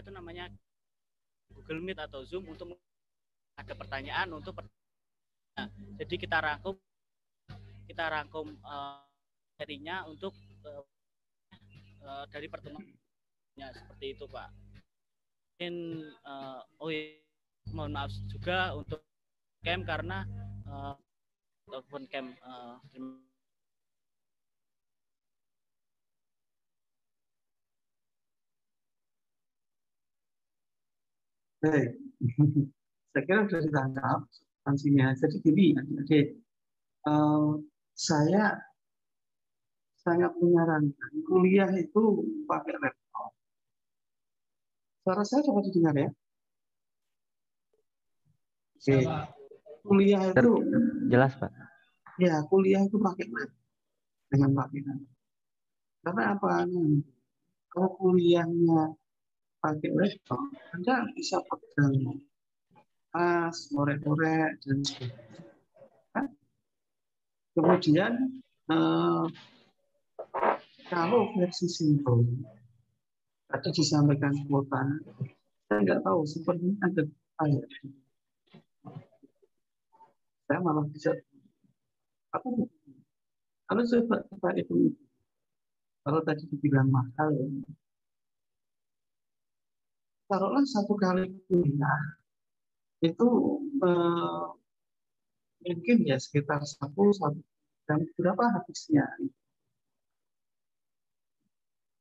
itu namanya Google Meet atau Zoom untuk ada pertanyaan untuk jadi kita rangkum materinya untuk dari pertemuannya seperti itu Pak. Mungkin mohon maaf juga untuk camp karena ataupun camp Baik, saya kira sudah ditangkap substansinya. Jadi gini, adik-adik, saya sangat menyarankan kuliah itu pakai laptop. Suara saya dapat didengar ya? Oke. Kuliah itu jelas Pak. Ya, kuliah itu pakai laptop dengan pakai laptop. Karena apa? Kalau kuliahnya pakai laptop, Anda bisa pegang tas, korek-korek, dan sebagainya. Kemudian kalau versi sinkron tadi disampaikan kuota, saya nggak tahu sepertinya ada apa. Saya malah bisa kalau coba kita itu Kalau tadi dibilang mahal, taruhlah 1 kali kuliah itu mungkin ya sekitar 1 dan berapa habisnya.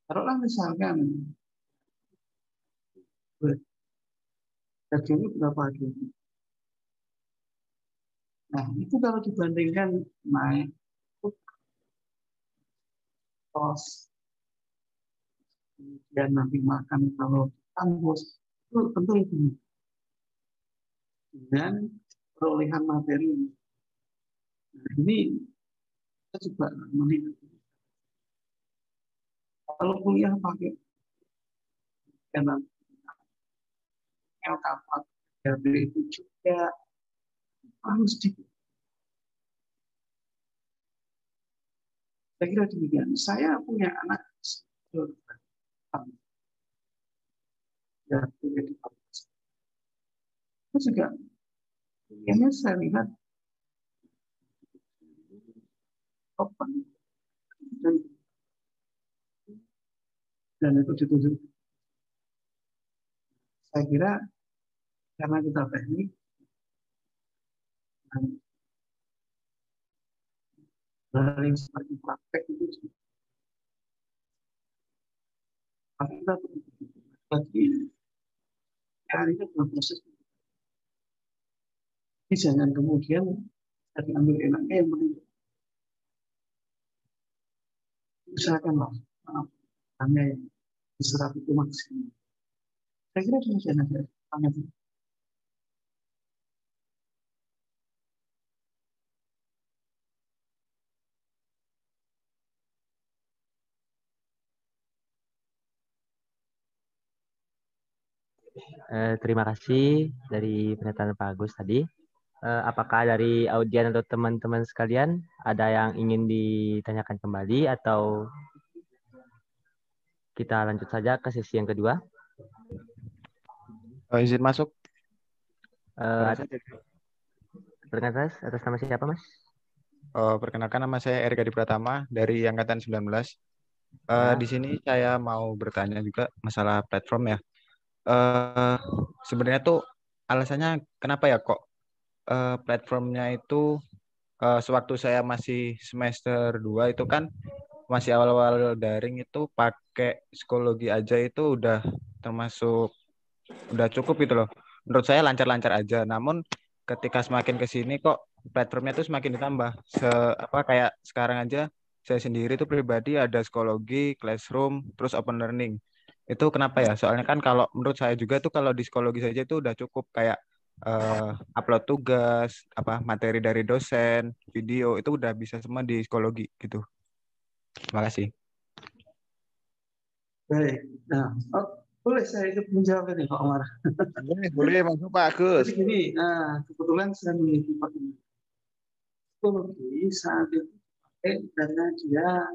Taruhlah misalkan harganya berapa dulu. Nah, itu kalau dibandingkan naik kos, kemudian nanti makan kalau di kampus, itu tentu lebih dengan perolehan materi. Nah, ini kita coba melihat. Kalau kuliah pakai kanan LK4 itu juga harus di. Saya kira demikian. Saya punya anak ya kuliah di kampus. Itu juga kuliahnya saya lihat open dan itu ditunjuk. Saya kira karena kita teknik dan dari seperti praktek itu kita lagi hari ini dalam proses. Jadi jangan kemudian dari ambil enaknya yang penting usahakanlah hanya yang diserap itu maksimal. Saya kira demikian aja. Terima kasih dari pernyataan Pak Agus tadi. Apakah dari audien atau teman-teman sekalian ada yang ingin ditanyakan kembali atau kita lanjut saja ke sesi yang kedua? Izin masuk. Perkenalkan atas nama siapa, Mas? Perkenalkan, nama saya Erika Di Pratama dari Angkatan 19. Di sini saya mau bertanya juga masalah platform ya. Sebenarnya tuh alasannya kenapa ya kok platformnya itu sewaktu saya masih semester 2 itu kan masih awal-awal daring itu pakai psikologi aja itu udah termasuk udah cukup gitu loh. Menurut saya lancar-lancar aja. Namun ketika semakin ke sini kok platformnya tuh semakin ditambah. Kayak sekarang aja saya sendiri tuh pribadi ada psikologi, classroom, terus open learning. Itu kenapa ya? Soalnya kan kalau menurut saya juga tuh kalau di psikologi saja itu udah cukup kayak upload tugas, materi dari dosen, video itu udah bisa semua di psikologi gitu. Terima kasih. Baik. Nah, boleh saya ikut menjawab ini Pak Omar? Boleh masuk Pak Agus. Jadi gini, kebetulan saya memiliki psikologi saat itu dipakai karena dia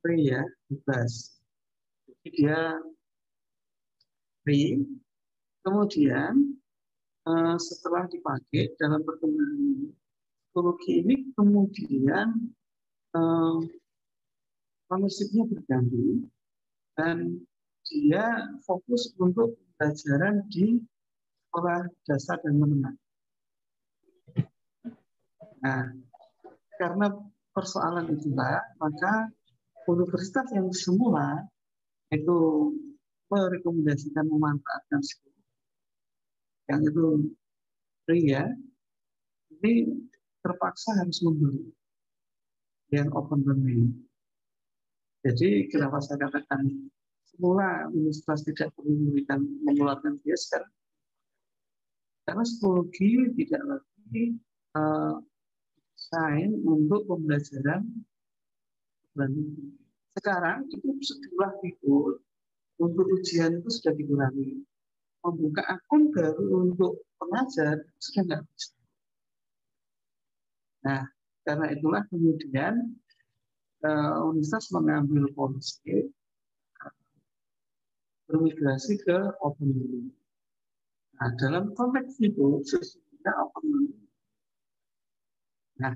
free ya, bebas. Jadi dia free, kemudian setelah dipakai dalam perkembangan psikologi ini kemudian ownership-nya berganti dan dia fokus untuk pelajaran di sekolah dasar dan menengah. Nah, karena persoalan itulah, maka universitas yang semula itu merekomendasikan memanfaatkan psikologi yang itu free ya, ini terpaksa harus membeli yang open learning. Jadi kenapa saya katakan semula universitas tidak perlu mengeluarkan biaya sekarang? Karena psikologi tidak lagi desain untuk pembelajaran learning. Sekarang itu sejumlah fitur untuk ujian itu sudah dikurangi. Membuka akun baru untuk pengajar sudah nggak bisa. Nah, karena itulah kemudian universitas mengambil polisi bermigrasi ke open learning. Nah, dalam konteks itu sesungguhnya open learning. Nah,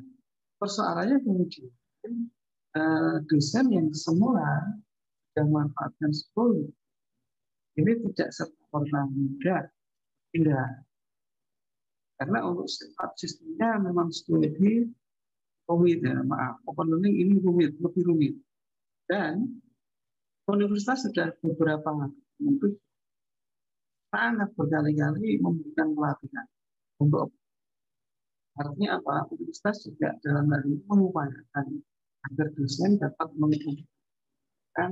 persoalannya kemudian dosen yang semula yang memanfaatkan school ini tidak serta-merta mudah, tidak. Karena untuk setup sistemnya memang lebih rumit, ya, maaf. Open learning ini rumit, lebih rumit. Dan universitas sudah beberapa mungkin sangat berkali-kali memberikan pelatihan untuk artinya apa? Universitas juga dalam hal ini mengupayakan agar dosen dapat menggunakan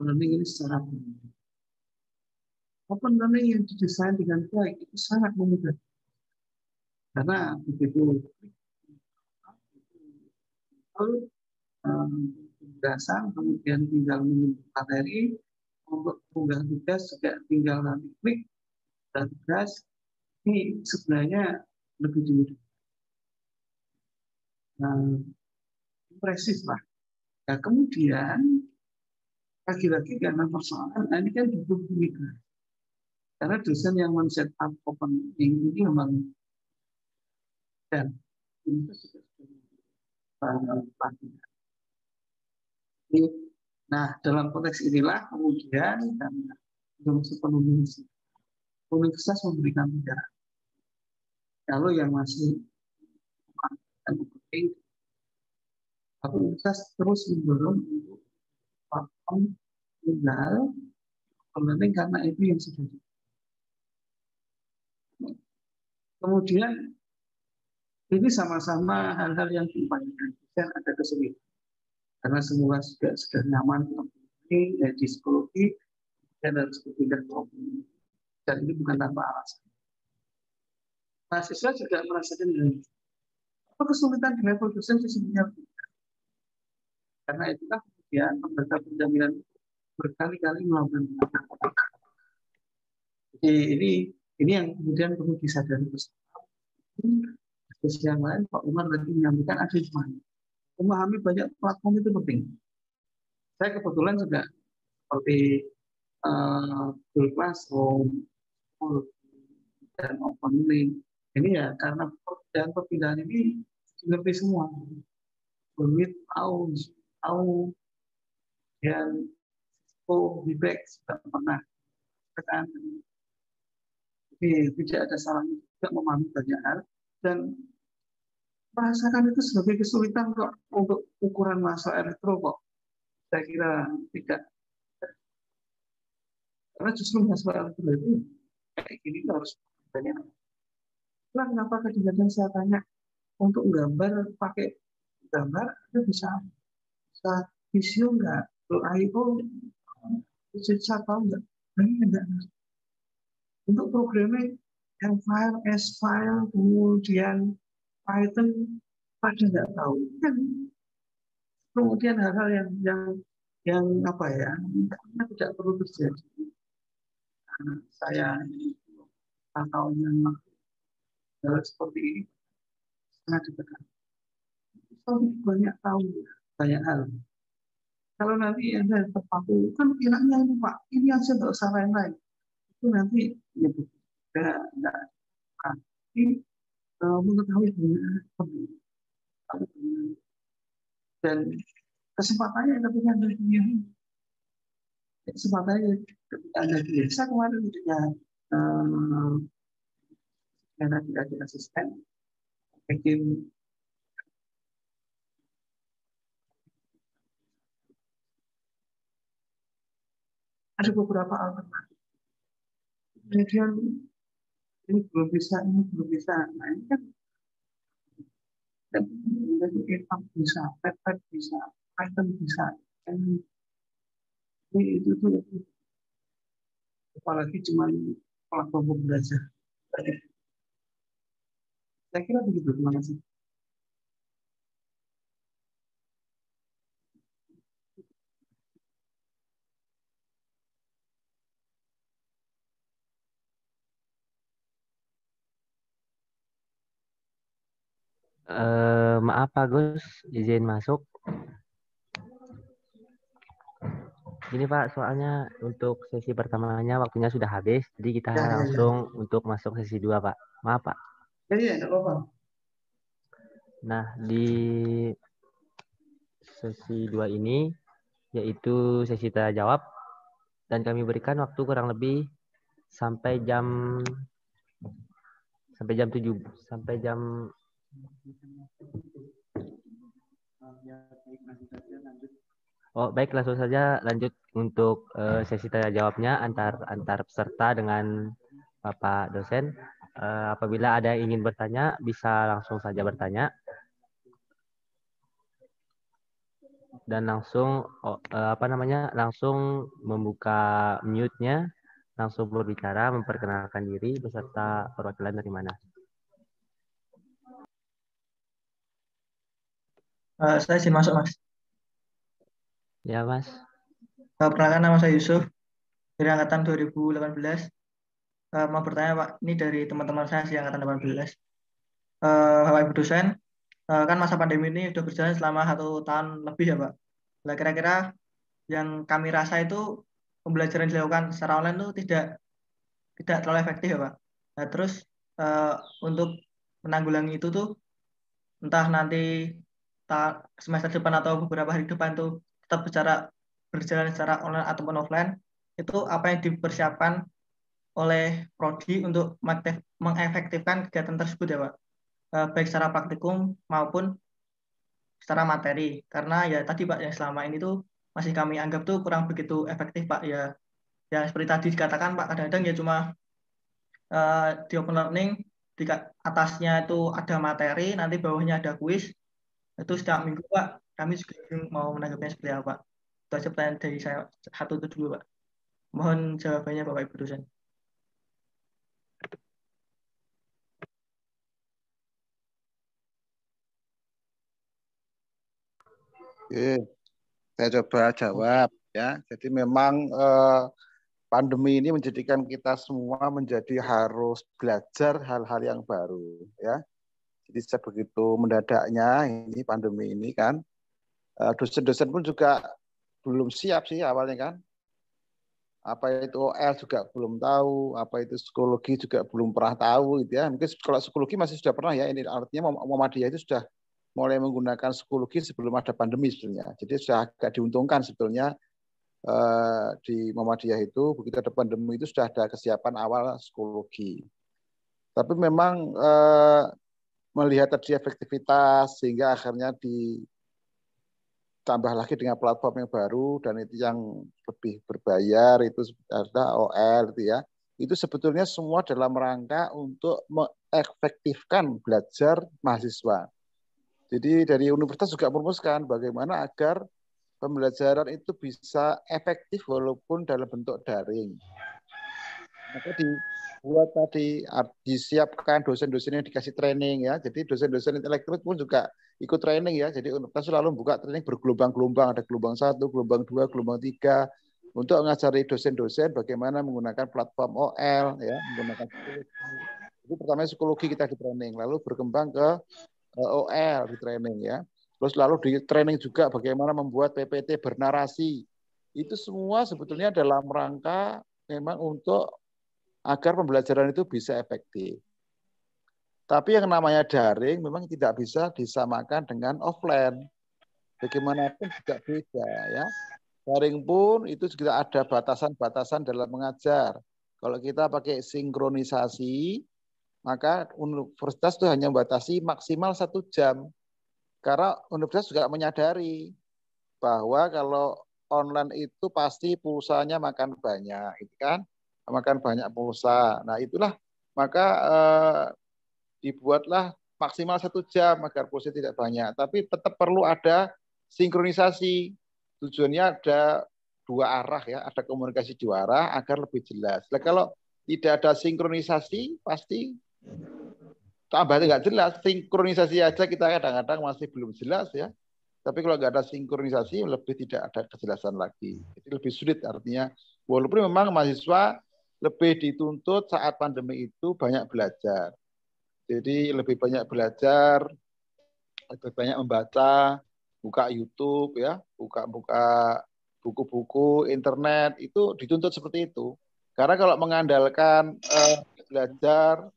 learning ini secara benar. Open learning yang didesain dengan baik itu sangat memudahkan. Karena begitu penjelasan, kemudian tinggal menunggu materi, untuk unggah tugas juga tinggal nanti klik dan tugas, ini sebenarnya lebih dimudahkan. Impresif lah. Nah, kemudian lagi-lagi karena persoalan, ini kan butuh migrasi. Karena dosen yang men-set up open learning ini memang dan ini nah, dalam konteks inilah kemudian karena belum sepenuhnya universitas memberikan penjara. Kalau yang masih penting, universitas terus mendorong untuk platform tunggal learning karena itu yang sudah. Kemudian ini sama-sama hal-hal yang diupayakan dan ada kesulitan. Karena semula sudah nyaman di psikologi dan harus berpindah problem. Dan ini bukan tanpa alasan. Mahasiswa juga merasakan apa kesulitan di level dosen sesungguhnya. Karena itulah kemudian lembaga penjaminan berkali-kali melakukan. Jadi ini yang kemudian perlu disadari bersama. Terus yang lain Pak Umar tadi menyampaikan ada gimana. Memahami banyak platform itu penting. Saya kebetulan juga seperti Google Classroom dan Open Link. Ini ya karena perpindahan ini mengerti semua. Meet tahu dan feedback sudah pernah kan. Jadi tidak ada salahnya juga memahami banyak hal dan merasakan itu sebagai kesulitan kok untuk ukuran mahasiswa elektro kok. Saya kira tidak. Karena justru mahasiswa elektro itu kayak gini harus banyak. Nah, kenapa kadang-kadang saya tanya untuk gambar pakai gambar itu bisa visio enggak? IO bisa tahu enggak? Ini enggak. Untuk programnya yang file, S-file, kemudian Python pada nggak tahu kan, kemudian hal-hal yang apa ya tidak perlu terjadi. Saya tahunnya hal seperti ini sangat ditekan. Banyak tahu banyak hal. Kalau nanti ada terpaku kan kiranya ini Pak, ini aja nggak usah lain-lain. Itu nanti nyebut enggak tapi mengetahui banyak dan kesempatannya ketika Anda punya kesempatannya ketika Anda biasa kemarin dengan karena tidak ada asisten bikin ada beberapa alternatif. Kemudian ini belum bisa, nah ini kan GitHub bisa, Pepet bisa, Python bisa, itu apalagi cuma platform belajar. Saya kira begitu, terima kasih. Maaf Pak Gus, izin masuk. Gini Pak, soalnya untuk sesi pertamanya waktunya sudah habis, jadi kita langsung untuk masuk sesi 2 Pak. Maaf Pak. Iya, tidak apa-apa. Nah, di sesi 2 ini, yaitu sesi tanya jawab, dan kami berikan waktu kurang lebih sampai jam 7, sampai jam. Oh, baik, langsung saja lanjut untuk sesi tanya jawabnya antar peserta dengan Bapak dosen. Apabila ada yang ingin bertanya, bisa langsung saja bertanya. Dan langsung langsung membuka mute-nya, langsung berbicara, memperkenalkan diri beserta perwakilan dari mana. Saya izin masuk, Mas. Ya, Mas. Perkenalkan, nama saya Yusuf dari angkatan 2018. Mau bertanya, Pak, ini dari teman-teman saya sih angkatan 18. Bapak Ibu dosen, kan masa pandemi ini sudah berjalan selama 1 tahun lebih ya, Pak. Nah, kira-kira yang kami rasa itu pembelajaran dilakukan secara online itu tidak terlalu efektif ya, Pak. Nah, terus untuk menanggulangi itu tuh entah nanti semester depan atau beberapa hari depan tuh tetap berjalan secara online ataupun offline, itu apa yang dipersiapkan oleh prodi untuk mengefektifkan kegiatan tersebut ya, Pak, baik secara praktikum maupun secara materi. Karena ya tadi, Pak, yang selama ini tuh masih kami anggap tuh kurang begitu efektif, Pak. Ya seperti tadi dikatakan, Pak, kadang-kadang ya cuma di open learning di atasnya itu ada materi, nanti bawahnya ada kuis. Itu setiap minggu, Pak. Kami juga mau menanggapnya seperti apa. Itu aja pertanyaan dari saya, 1 itu dulu, Pak. Mohon jawabannya, Bapak Ibu dosen. Oke, saya coba jawab ya. Jadi memang pandemi ini menjadikan kita semua menjadi harus belajar hal-hal yang baru ya. Jadi sebegitu mendadaknya ini pandemi ini kan, dosen-dosen pun juga belum siap sih awalnya kan. Apa itu OL juga belum tahu, apa itu psikologi juga belum pernah tahu gitu ya. Mungkin kalau psikologi masih sudah pernah ya, ini artinya Muhammadiyah itu sudah mulai menggunakan psikologi sebelum ada pandemi sebenarnya. Jadi sudah agak diuntungkan sebetulnya di Muhammadiyah itu begitu ada pandemi itu sudah ada kesiapan awal psikologi. Tapi memang melihat tadi efektivitas sehingga akhirnya ditambah lagi dengan platform yang baru dan itu yang lebih berbayar itu ada OL itu ya. Itu sebetulnya semua dalam rangka untuk mengefektifkan belajar mahasiswa. Jadi dari universitas juga merumuskan bagaimana agar pembelajaran itu bisa efektif walaupun dalam bentuk daring. Maka dibuat tadi, disiapkan dosen-dosen yang dikasih training ya. Jadi dosen-dosen elektro pun juga ikut training ya. Jadi universitas selalu buka training bergelombang-gelombang. Ada gelombang 1, gelombang 2, gelombang 3. Untuk mengajari dosen-dosen bagaimana menggunakan platform OL ya. Menggunakan psikologi. Jadi pertama psikologi kita di training. Lalu berkembang ke OL di training ya. Terus lalu di training juga bagaimana membuat PPT bernarasi. Itu semua sebetulnya dalam rangka memang untuk agar pembelajaran itu bisa efektif. Tapi yang namanya daring memang tidak bisa disamakan dengan offline. Bagaimanapun juga beda ya. Daring pun itu juga ada batasan-batasan dalam mengajar. Kalau kita pakai sinkronisasi, maka universitas itu hanya membatasi maksimal 1 jam. Karena universitas juga menyadari bahwa kalau online itu pasti pulsanya makan banyak, itu kan? Makan banyak pulsa. Nah itulah maka dibuatlah maksimal 1 jam agar pulsa tidak banyak. Tapi tetap perlu ada sinkronisasi. Tujuannya ada 2 arah ya, ada komunikasi 2 arah agar lebih jelas. Nah, kalau tidak ada sinkronisasi pasti tambah nggak jelas. Sinkronisasi aja kita kadang-kadang masih belum jelas ya. Tapi kalau nggak ada sinkronisasi lebih tidak ada kejelasan lagi. Jadi lebih sulit artinya. Walaupun memang mahasiswa lebih dituntut saat pandemi itu banyak belajar. Jadi lebih banyak belajar, lebih banyak membaca, buka YouTube ya, buka buku-buku, internet itu dituntut seperti itu. Karena kalau mengandalkan belajar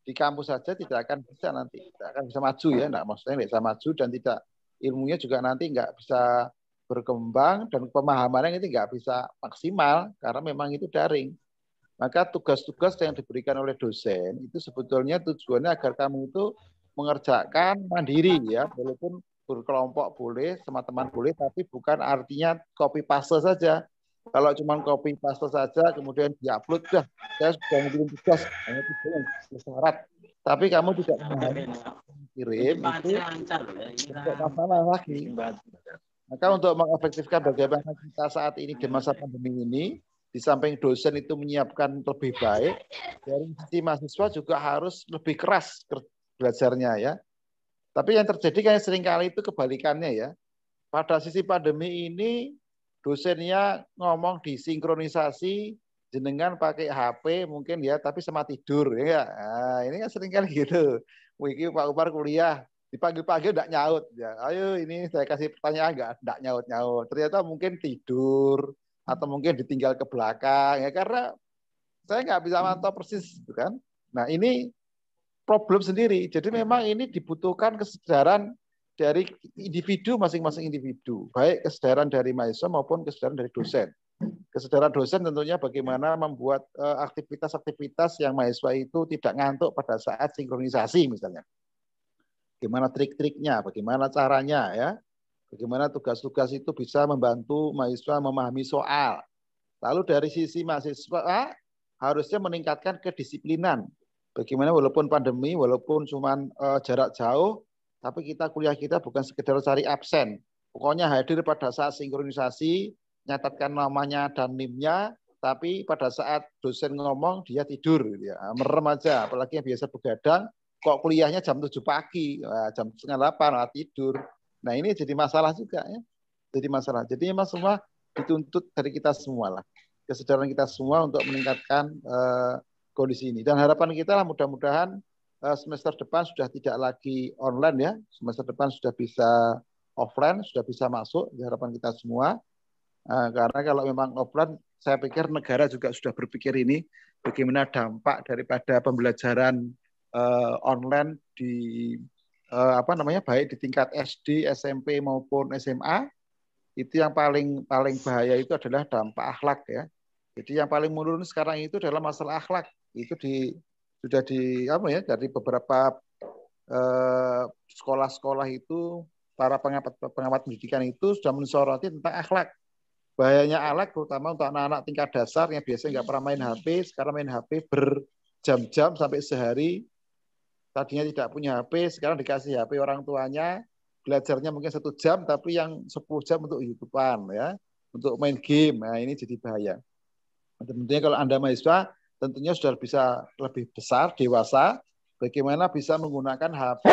di kampus saja tidak akan bisa nanti, tidak akan bisa maju ya, maksudnya tidak bisa maju dan tidak ilmunya juga nanti nggak bisa berkembang dan pemahamannya itu nggak bisa maksimal karena memang itu daring. Maka tugas-tugas yang diberikan oleh dosen itu sebetulnya tujuannya agar kamu itu mengerjakan mandiri ya, walaupun berkelompok boleh, sama teman boleh, tapi bukan artinya copy paste saja. Kalau cuma copy paste saja kemudian diupload, dah saya sudah ngirim tugas, hanya tujuan syarat. Tapi kamu tidak memahami kirim itu untuk masalah lagi. Maka untuk mengefektifkan bagaimana kita saat ini di masa pandemi ini, di samping dosen itu menyiapkan lebih baik, dari sisi mahasiswa juga harus lebih keras belajarnya ya. Tapi yang terjadi kayak seringkali itu kebalikannya ya. Pada sisi pandemi ini dosennya ngomong disinkronisasi, jenengan pakai HP mungkin ya, tapi sama tidur ya. Nah, ini kan seringkali gitu. Wiki Pak Umar kuliah dipanggil-panggil enggak nyaut ya. Ayo ini saya kasih pertanyaan enggak nyaut-nyaut. Ternyata mungkin tidur atau mungkin ditinggal ke belakang ya, karena saya nggak bisa mantau persis gitu kan. Nah, ini problem sendiri. Jadi memang ini dibutuhkan kesadaran dari individu, masing-masing individu, baik kesadaran dari mahasiswa maupun kesadaran dari dosen. Kesadaran dosen tentunya bagaimana membuat aktivitas-aktivitas yang mahasiswa itu tidak ngantuk pada saat sinkronisasi misalnya. Bagaimana trik-triknya, bagaimana caranya ya. Bagaimana tugas-tugas itu bisa membantu mahasiswa memahami soal. Lalu dari sisi mahasiswa harusnya meningkatkan kedisiplinan. Bagaimana walaupun pandemi, walaupun cuma jarak jauh, tapi kuliah kita bukan sekedar cari absen. Pokoknya hadir pada saat sinkronisasi, nyatatkan namanya dan NIM-nya, tapi pada saat dosen ngomong dia tidur, gitu ya. Merem aja. Apalagi yang biasa begadang, kok kuliahnya jam 7 pagi, jam 7:30 tidur. Nah ini jadi masalah juga ya. Jadi masalah. Jadi memang semua dituntut dari kita semua lah. Kesadaran kita semua untuk meningkatkan kondisi ini. Dan harapan kita lah mudah-mudahan semester depan sudah tidak lagi online ya. Semester depan sudah bisa offline, sudah bisa masuk. Harapan kita semua. Karena kalau memang offline, saya pikir negara juga sudah berpikir ini bagaimana dampak daripada pembelajaran online di baik di tingkat SD, SMP maupun SMA. Itu yang paling bahaya itu adalah dampak akhlak ya. Jadi yang paling menurun sekarang itu adalah masalah akhlak. Itu sudah dari beberapa sekolah-sekolah itu para pengamat pendidikan itu sudah mensoroti tentang akhlak. Bahayanya akhlak terutama untuk anak-anak tingkat dasar yang biasanya nggak pernah main HP, sekarang main HP berjam-jam sampai sehari. Tadinya tidak punya HP, sekarang dikasih HP orang tuanya, belajarnya mungkin 1 jam, tapi yang 10 jam untuk YouTube-an ya, untuk main game. Nah ini jadi bahaya. Tentunya kalau Anda mahasiswa, tentunya sudah bisa lebih besar, dewasa, bagaimana bisa menggunakan HP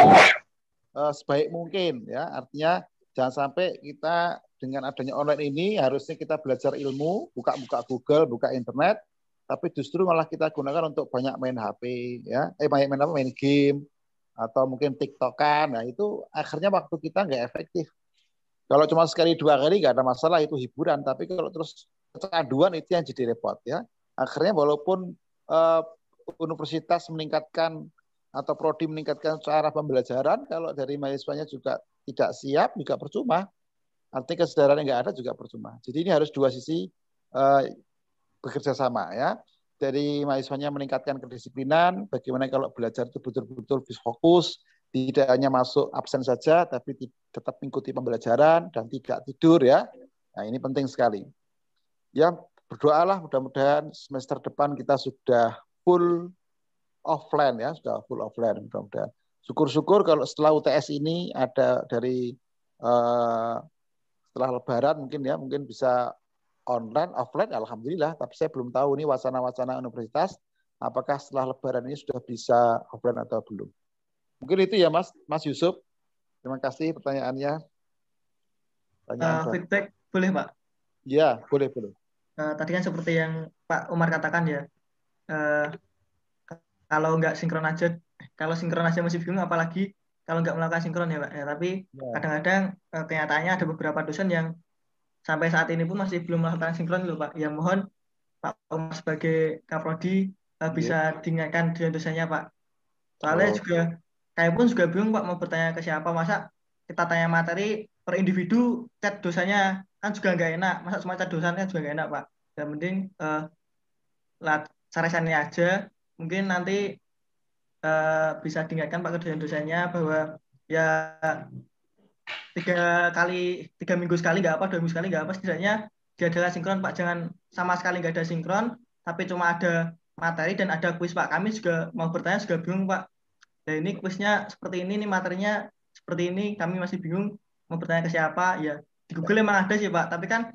sebaik mungkin ya. Artinya jangan sampai kita dengan adanya online ini harusnya kita belajar ilmu, buka Google, buka internet, tapi justru malah kita gunakan untuk banyak main HP ya, main game atau mungkin TikTokan. Nah itu akhirnya waktu kita nggak efektif. Kalau cuma sekali 2 kali nggak ada masalah, itu hiburan, tapi kalau terus kecanduan itu yang jadi repot ya. Akhirnya walaupun universitas meningkatkan atau prodi meningkatkan cara pembelajaran, kalau dari mahasiswanya juga tidak siap juga percuma. Artinya kesadaran yang nggak ada juga percuma. Jadi ini harus 2 sisi bekerja sama ya. Dari mahasiswanya meningkatkan kedisiplinan, bagaimana kalau belajar itu betul-betul fokus, tidak hanya masuk absen saja, tapi tetap mengikuti pembelajaran dan tidak tidur ya. Nah ini penting sekali. Ya berdoalah mudah-mudahan semester depan kita sudah full offline ya, sudah full offline mudah-mudahan. Syukur-syukur kalau setelah UTS ini ada dari setelah Lebaran mungkin bisa online, offline, alhamdulillah. Tapi saya belum tahu nih wacana-wacana universitas, apakah setelah Lebaran ini sudah bisa offline atau belum. Mungkin itu ya Mas Yusuf. Terima kasih pertanyaannya. Feedback boleh Pak? Ya, boleh. Tadi kan seperti yang Pak Umar katakan ya, kalau nggak sinkron aja, kalau sinkron aja masih bingung, apalagi kalau nggak melakukan sinkron ya Pak. Ya, tapi kadang-kadang kenyataannya ada beberapa dosen yang sampai saat ini pun masih belum melakukan sinkron loh Pak. Ya mohon Pak Umar sebagai Kaprodi bisa diingatkan dengan dosennya Pak. Soalnya juga saya pun juga bingung Pak mau bertanya ke siapa, masa kita tanya materi per individu, chat dosanya kan juga nggak enak. Masa cuma chat dosennya juga nggak enak, Pak. Yang penting sarasannya aja. Mungkin nanti bisa diingatkan Pak ke dosen-dosennya bahwa ya 3 minggu sekali nggak apa, 2 minggu sekali nggak apa, setidaknya dia adalah sinkron Pak. Jangan sama sekali nggak ada sinkron, tapi cuma ada materi dan ada kuis Pak. Kami juga mau bertanya juga bingung Pak. Nah ini kuisnya seperti ini, nih materinya seperti ini, kami masih bingung mau bertanya ke siapa. Ya di Google emang ada sih Pak, tapi kan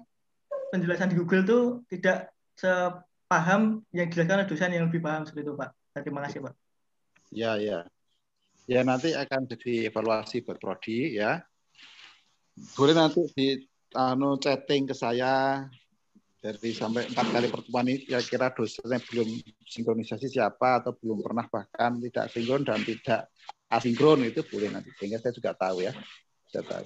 penjelasan di Google tuh tidak sepaham yang dijelaskan oleh dosen yang lebih paham seperti itu Pak. Terima kasih Pak. Ya, ya. Ya nanti akan jadi evaluasi buat prodi ya. Boleh nanti di chatting ke saya dari sampai 4 kali pertemuan ini kira-kira dosennya belum sinkronisasi siapa atau belum pernah bahkan tidak sinkron dan tidak asinkron itu boleh nanti sehingga saya juga tahu ya. Saya tahu.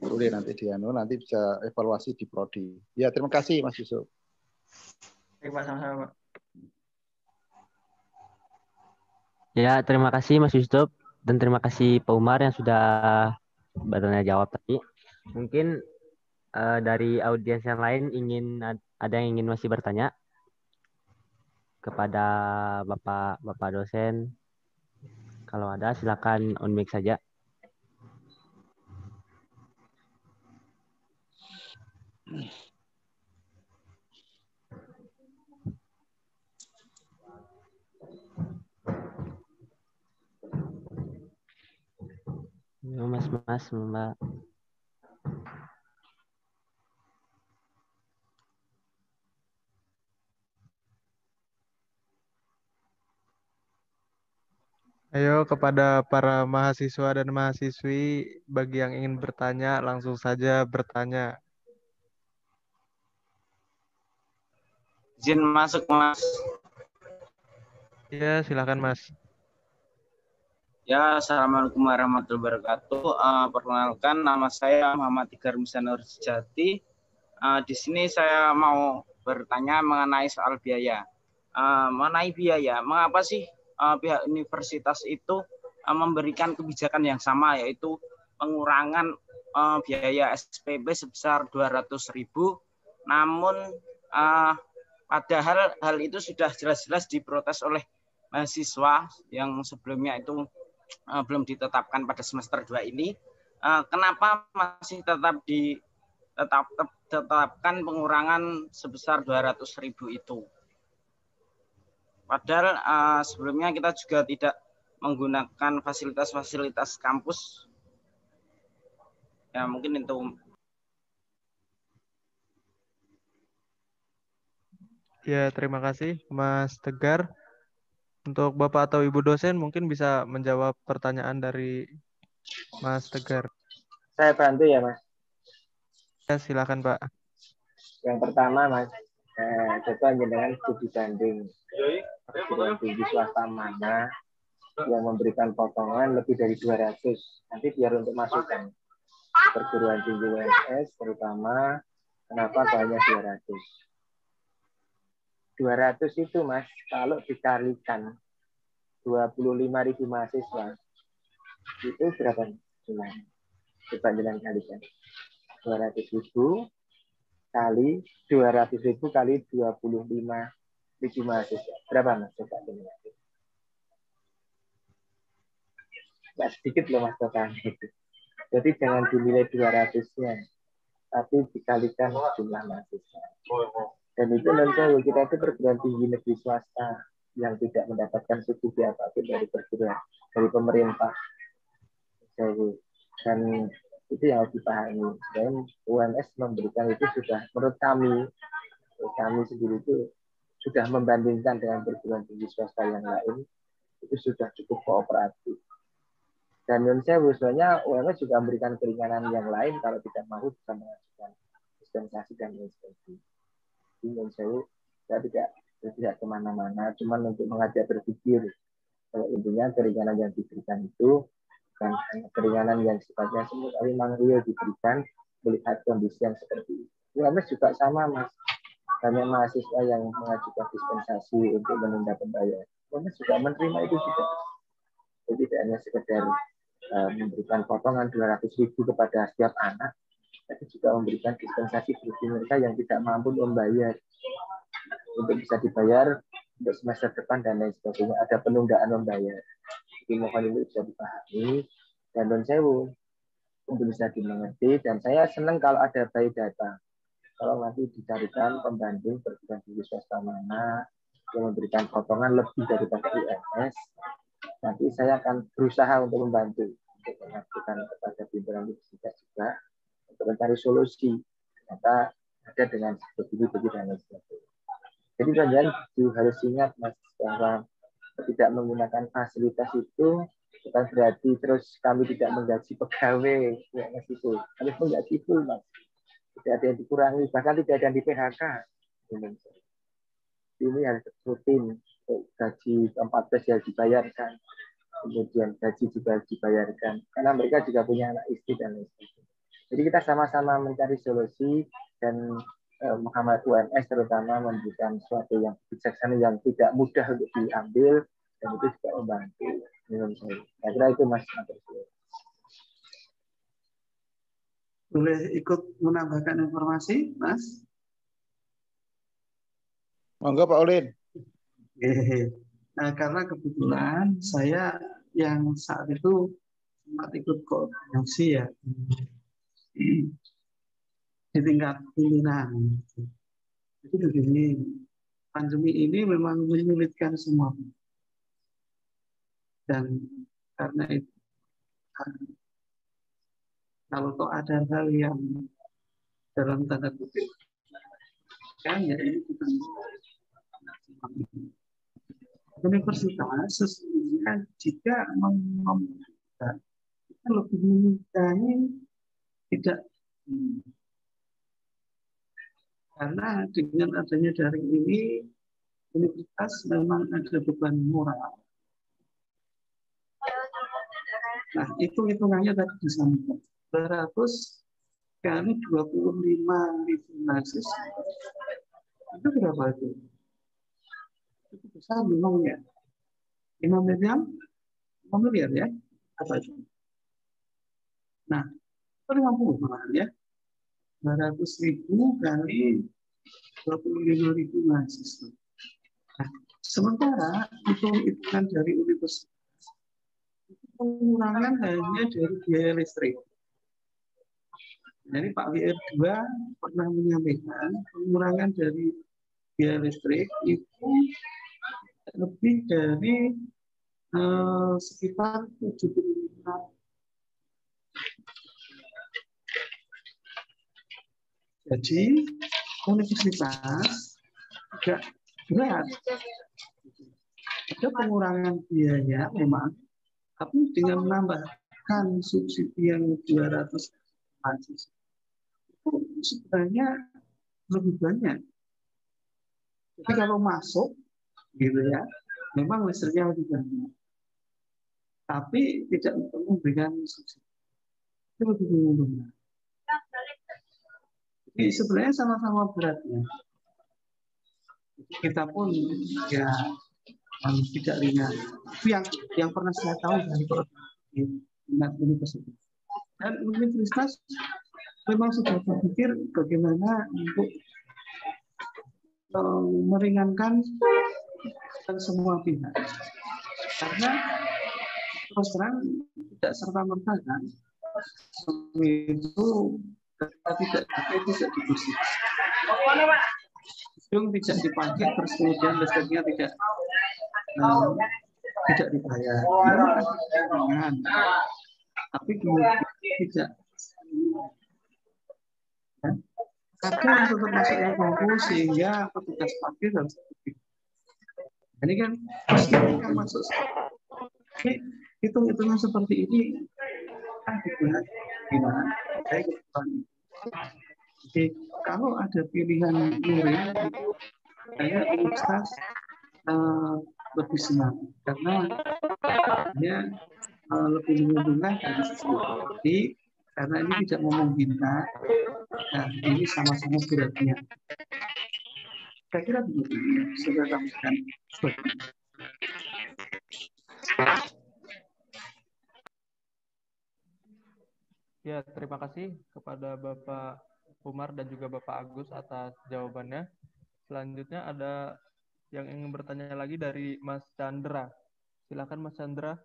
Boleh nanti nanti bisa evaluasi di prodi. Ya terima kasih Mas Yusuf. Baik Pak, sama-sama Pak. Ya, terima kasih Mas Yusuf dan terima kasih Pak Umar yang sudah bertanya jawab tadi. Mungkin dari audiens yang lain ada yang ingin masih bertanya kepada Bapak dosen. Kalau ada silakan on mic saja. Mas, Mbak. Ayo kepada para mahasiswa dan mahasiswi, bagi yang ingin bertanya, langsung saja bertanya. Izin masuk, Mas. Ya, silakan Mas. Ya, Assalamualaikum warahmatullahi wabarakatuh. Perkenalkan, nama saya Muhammad Tigar Musanur Sejati. Di sini saya mau bertanya mengenai soal biaya. Mengenai biaya, mengapa sih pihak universitas itu memberikan kebijakan yang sama, yaitu pengurangan biaya SPP sebesar 200.000, namun padahal hal itu sudah jelas-jelas diprotes oleh mahasiswa yang sebelumnya itu belum ditetapkan pada semester 2 ini. Kenapa masih tetap ditetapkan pengurangan sebesar 200.000 itu? Padahal sebelumnya kita juga tidak menggunakan fasilitas-fasilitas kampus. Ya mungkin itu. Ya, terima kasih Mas Tegar. Untuk Bapak atau Ibu dosen mungkin bisa menjawab pertanyaan dari Mas Tegar. Saya bantu ya Mas. Ya, silakan Pak. Yang pertama Mas, coba jenengan studi banding perguruan tinggi swasta mana yang memberikan potongan lebih dari 200. Nanti biar untuk masukan perguruan tinggi UNS terutama kenapa banyak 200. 200 itu Mas, kalau dikalikan 25.000 mahasiswa, itu berapa jumlahnya? Coba jangan kalikan. 200.000 kali 200.000 kali 25.000 mahasiswa. Berapa Mas? Coba jangan. Nggak sedikit loh Mas totalnya itu. Jadi jangan dinilai 200-nya, tapi dikalikan jumlah mahasiswa. Dan itu nanti kita itu perguruan tinggi negeri swasta yang tidak mendapatkan subsidi apapun dari pemerintah. Dan itu yang harus dipahami. Dan UNS memberikan itu sudah, menurut kami sendiri itu sudah membandingkan dengan perguruan tinggi swasta yang lain, itu sudah cukup kooperatif. Dan menurut saya sebenarnya UNS juga memberikan keringanan yang lain kalau tidak mau bisa mengajukan dispensasi dan lain sebagainya. Menurut saya tidak kemana-mana, cuma untuk mengajak berpikir. Kalau intinya keringanan yang diberikan itu dan keringanan yang sifatnya semua kali memang real diberikan melihat kondisi yang seperti itu. UMS juga sama Mas, banyak mahasiswa yang mengajukan dispensasi untuk menunda pembayaran. UMS juga menerima itu juga. Jadi tidak hanya sekedar memberikan potongan 200.000 kepada setiap anak, tapi juga memberikan dispensasi bagi mereka yang tidak mampu membayar untuk bisa dibayar untuk semester depan dan lain sebagainya. Ada penundaan membayar. Jadi mohon ini bisa dipahami dan non sewu untuk bisa dimengerti. Dan saya senang kalau ada by data. Kalau nanti dicarikan pembanding perguruan tinggi swasta mana yang memberikan potongan lebih daripada UMS, nanti saya akan berusaha untuk membantu untuk mengajukan kepada pimpinan universitas juga untuk mencari solusi. Ternyata ada dengan begini dan lain sebagainya. Jadi kalian harus ingat Mas bahwa tidak menggunakan fasilitas itu bukan berarti terus kami tidak menggaji pegawai UMS itu. Kami menggaji full Mas. Tidak ada yang dikurangi, bahkan tidak ada yang di PHK. Ini harus rutin. Gaji 14 ya dibayarkan. Kemudian gaji juga dibayarkan. Karena mereka juga punya anak istri dan lain sebagainya. Jadi kita sama-sama mencari solusi dan Muhammad UMS terutama memberikan sesuatu yang bijaksana yang tidak mudah untuk diambil dan itu juga membantu menurut saya. Saya kira itu Mas. Boleh ikut menambahkan informasi, Mas? Monggo Pak Ulin. Nah, karena kebetulan saya yang saat itu sempat ikut koordinasi ya di tingkat pimpinan. Jadi begini, pandemi ini memang menyulitkan semua. Dan karena itu, kalau toh ada hal yang dalam tanda kutip, kan ya ini bukan universitas sesungguhnya jika membuka kita lebih menyukai tidak karena dengan adanya daring ini universitas memang ada beban moral. Nah, hitungannya tadi disampaikan 200 kali 25.000 mahasiswa. Itu berapa itu? Itu besar memang ya. 5 miliar ya? Apa itu? Nah, 50 malahan ya. 200.000 kali 25.000 mahasiswa. Nah, sementara hitungan dari universitas pengurangan hanya dari biaya listrik. Jadi Pak WR2 pernah menyampaikan pengurangan dari biaya listrik itu lebih dari sekitar 75. Jadi universitas tidak berat. Ada pengurangan biaya memang, tapi dengan menambahkan subsidi yang 200 mahasiswa itu sebenarnya lebih banyak. Jadi kalau masuk, gitu ya, memang listriknya lebih banyak, tapi tidak memberikan subsidi. Itu lebih menguntungkan. Jadi sebenarnya sama-sama beratnya. Kita pun ya tidak ringan. Itu yang pernah saya tahu dari universitas. Dan universitas memang sudah berpikir bagaimana untuk meringankan semua pihak. Karena terus terang tidak serta-merta kan itu tidak dibersih. Gedung tidak dipakai terus kemudian listriknya tidak dibayar. Tapi kemudian tidak ada yang tetap masuk yang mampu sehingga petugas parkir harus lebih. Ini kan meski yang masuk hitung-hitungan seperti ini dibuat gimana? Saya kebetulan. Jadi kalau ada pilihan murid itu saya universitas lebih senang karena dia lebih menguntungkan dari sisi ekonomi karena ini tidak memungkinkan. Nah, ini sama-sama beratnya. Saya kira begitu. Sudah sampaikan. Ya, terima kasih kepada Bapak Umar dan juga Bapak Agus atas jawabannya. Selanjutnya ada yang ingin bertanya lagi dari Mas Chandra. Silakan Mas Chandra.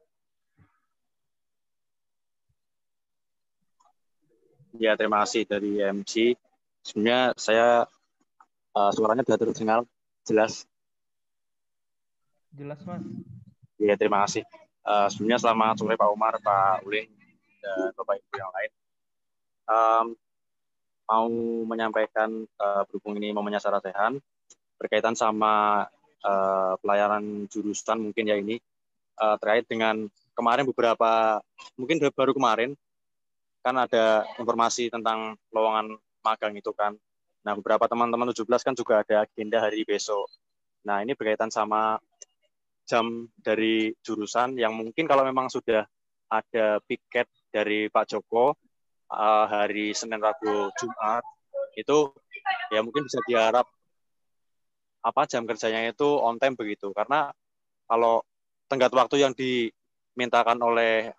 Ya, terima kasih dari MC. Sebenarnya saya suaranya sudah terdengar jelas. Jelas, Mas. Ya, terima kasih. Sebenarnya selamat sore Pak Umar, Pak Ulin, dan Bapak Ibu yang lain. Mau menyampaikan berhubung ini momennya Sarasehan berkaitan sama pelayanan jurusan mungkin ya ini terkait dengan kemarin mungkin baru kemarin kan ada informasi tentang lowongan magang itu kan. Nah, beberapa teman-teman 17 kan juga ada agenda hari besok. Nah, ini berkaitan sama jam dari jurusan yang mungkin kalau memang sudah ada piket dari Pak Joko hari Senin, Rabu, Jumat, itu ya mungkin bisa diharap jam kerjanya itu on time begitu. Karena kalau tenggat waktu yang dimintakan oleh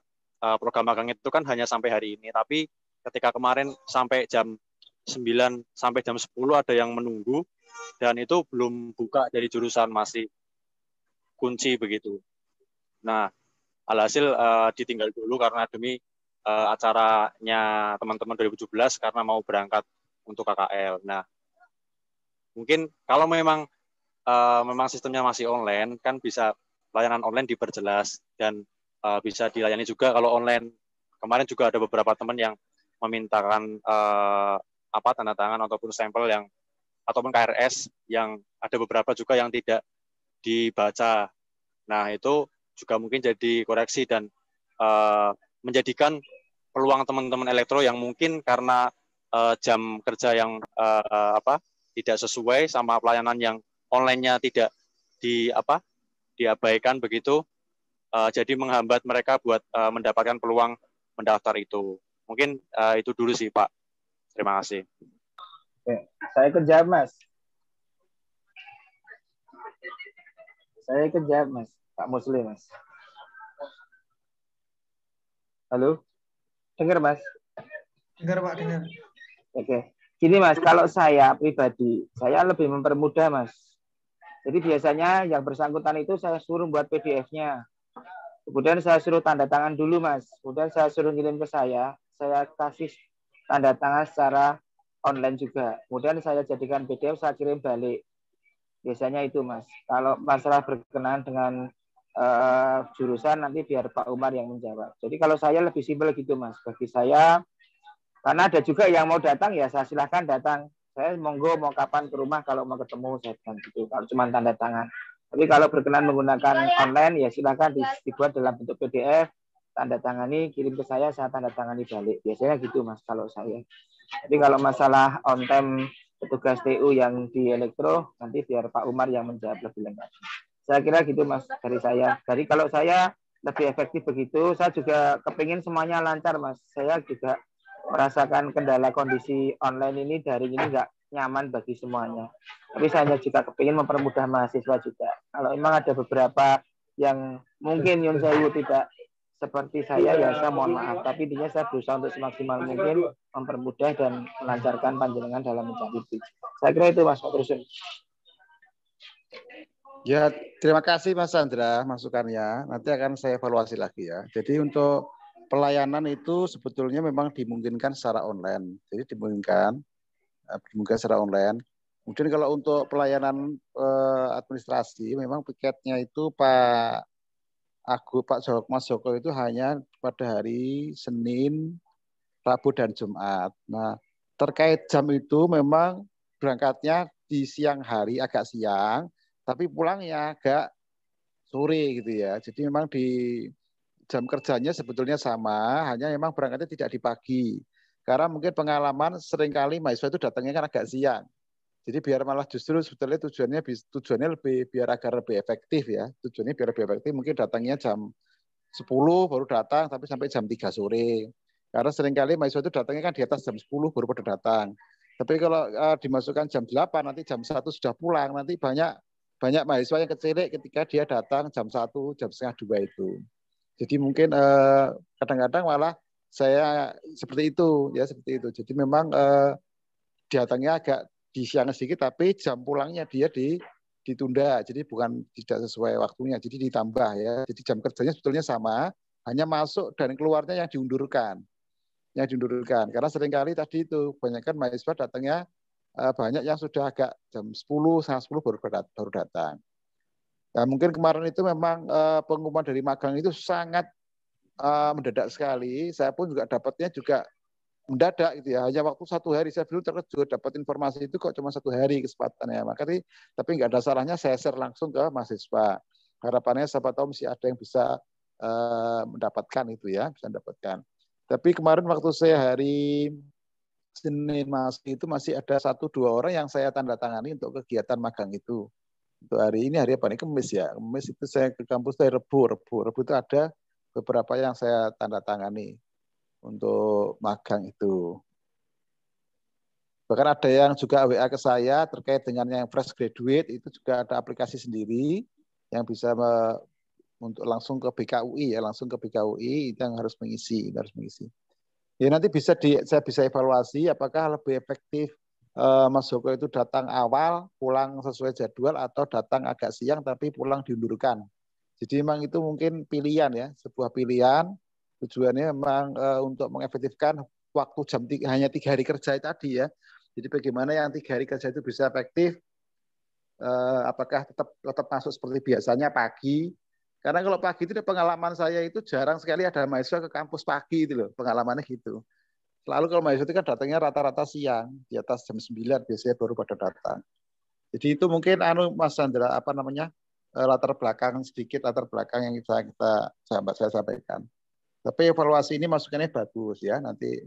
program magang itu kan hanya sampai hari ini, tapi ketika kemarin sampai jam 9 sampai jam 10 ada yang menunggu dan itu belum buka dari jurusan, masih kunci begitu. Nah, alhasil ditinggal dulu karena demi acaranya teman-teman 2017 karena mau berangkat untuk KKL. Nah, mungkin kalau memang sistemnya masih online kan bisa layanan online diperjelas dan bisa dilayani juga kalau online. Kemarin juga ada beberapa teman yang memintakan tanda tangan ataupun sampel ataupun KRS yang ada beberapa juga yang tidak dibaca. Nah, itu juga mungkin jadi koreksi dan menjadikan peluang teman-teman elektro yang mungkin karena jam kerja yang tidak sesuai sama pelayanan yang online-nya tidak diabaikan begitu, jadi menghambat mereka buat mendapatkan peluang mendaftar itu. Mungkin itu dulu sih Pak. Terima kasih. Oke, saya kerja Mas. Saya kerja Mas, Pak Muslim Mas. Halo, dengar Mas? Dengar Pak, dengar. Oke, gini Mas, kalau saya pribadi, saya lebih mempermudah Mas. Jadi biasanya yang bersangkutan itu saya suruh buat PDF-nya. Kemudian saya suruh tanda tangan dulu Mas. Kemudian saya suruh ngirim ke saya kasih tanda tangan secara online juga. Kemudian saya jadikan PDF, saya kirim balik. Biasanya itu Mas. Kalau masalah berkenaan dengan jurusan nanti biar Pak Umar yang menjawab. Jadi kalau saya lebih simpel gitu Mas. Bagi saya, karena ada juga yang mau datang ya saya silahkan datang. Saya monggo mau kapan ke rumah kalau mau ketemu saya bilang gitu. Kalau cuma tanda tangan. Tapi kalau berkenan menggunakan online ya silakan dibuat dalam bentuk PDF, tanda tangani, kirim ke saya tanda tangani balik. Biasanya gitu Mas kalau saya. Jadi kalau masalah on time petugas TU yang di elektro nanti biar Pak Umar yang menjawab lebih lengkap. Saya kira gitu Mas dari saya. Jadi kalau saya lebih efektif begitu, saya juga kepingin semuanya lancar Mas. Saya juga merasakan kendala kondisi online ini dari ini nggak nyaman bagi semuanya. Tapi saya juga kepingin mempermudah mahasiswa juga. Kalau memang ada beberapa yang mungkin Yun Sewu tidak seperti saya, ya saya mohon maaf. Tapi intinya saya berusaha untuk semaksimal mungkin mempermudah dan melancarkan panjenengan dalam mencari bridge. Saya kira itu Mas Patrusun. Ya, terima kasih Mas Sandra masukannya. Nanti akan saya evaluasi lagi ya. Jadi untuk pelayanan itu sebetulnya memang dimungkinkan secara online. Jadi dimungkinkan secara online. Kemudian kalau untuk pelayanan administrasi, memang piketnya itu Pak Mas Joko itu hanya pada hari Senin, Rabu, dan Jumat. Nah, terkait jam itu memang berangkatnya di siang hari, agak siang, tapi pulangnya agak sore gitu ya. Jadi memang di jam kerjanya sebetulnya sama, hanya memang berangkatnya tidak di pagi. Karena mungkin pengalaman seringkali mahasiswa itu datangnya kan agak siang. Jadi biar malah justru sebetulnya tujuannya lebih biar agar lebih efektif ya. Tujuannya biar lebih efektif mungkin datangnya jam 10 baru datang tapi sampai jam 3 sore. Karena seringkali mahasiswa itu datangnya kan di atas jam 10 baru pada datang. Tapi kalau dimasukkan jam 8 nanti jam 1 sudah pulang, nanti banyak mahasiswa yang kecilik ketika dia datang jam 1, jam setengah 2 itu. Jadi mungkin kadang-kadang malah saya seperti itu ya, seperti itu. Jadi memang datangnya agak di siang sedikit, tapi jam pulangnya dia ditunda. Jadi bukan tidak sesuai waktunya, jadi ditambah ya. Jadi jam kerjanya sebetulnya sama, hanya masuk dan keluarnya yang diundurkan. Yang diundurkan. Karena seringkali tadi itu kebanyakan mahasiswa datangnya banyak yang sudah agak jam 10, setengah 10 baru datang. Nah, mungkin kemarin itu memang pengumuman dari magang itu sangat mendadak sekali. Saya pun juga dapatnya juga mendadak gitu ya. Hanya waktu 1 hari saya belum terkejut dapat informasi itu kok cuma 1 hari kesempatannya. Tapi nggak ada salahnya saya share langsung ke mahasiswa. Harapannya siapa tahu masih ada yang bisa mendapatkan itu ya, bisa mendapatkan. Tapi kemarin waktu saya hari Senin itu masih ada 1-2 orang yang saya tanda tangani untuk kegiatan magang itu. Untuk hari ini hari apa nih? Kamis ya. Kamis itu saya ke kampus dari Rebu itu ada beberapa yang saya tanda tangani untuk magang itu. Bahkan ada yang juga WA ke saya terkait dengan yang fresh graduate, itu juga ada aplikasi sendiri yang bisa untuk langsung ke BKUI ya, langsung ke BKUI itu yang harus mengisi. Ya nanti saya bisa evaluasi apakah lebih efektif Mas Joko itu datang awal, pulang sesuai jadwal, atau datang agak siang tapi pulang diundurkan. Jadi memang itu mungkin pilihan ya, sebuah pilihan. Tujuannya memang untuk mengefektifkan waktu hanya 3 hari kerja tadi ya. Jadi bagaimana yang 3 hari kerja itu bisa efektif, apakah tetap masuk seperti biasanya pagi. Karena kalau pagi itu pengalaman saya itu jarang sekali ada mahasiswa ke kampus pagi itu loh, pengalamannya gitu. Selalu kalau mahasiswa itu kan datangnya rata-rata siang, di atas jam 9 biasanya baru pada datang. Jadi itu mungkin Mas Chandra latar belakang yang saya sampaikan. Tapi evaluasi ini masukannya bagus ya, nanti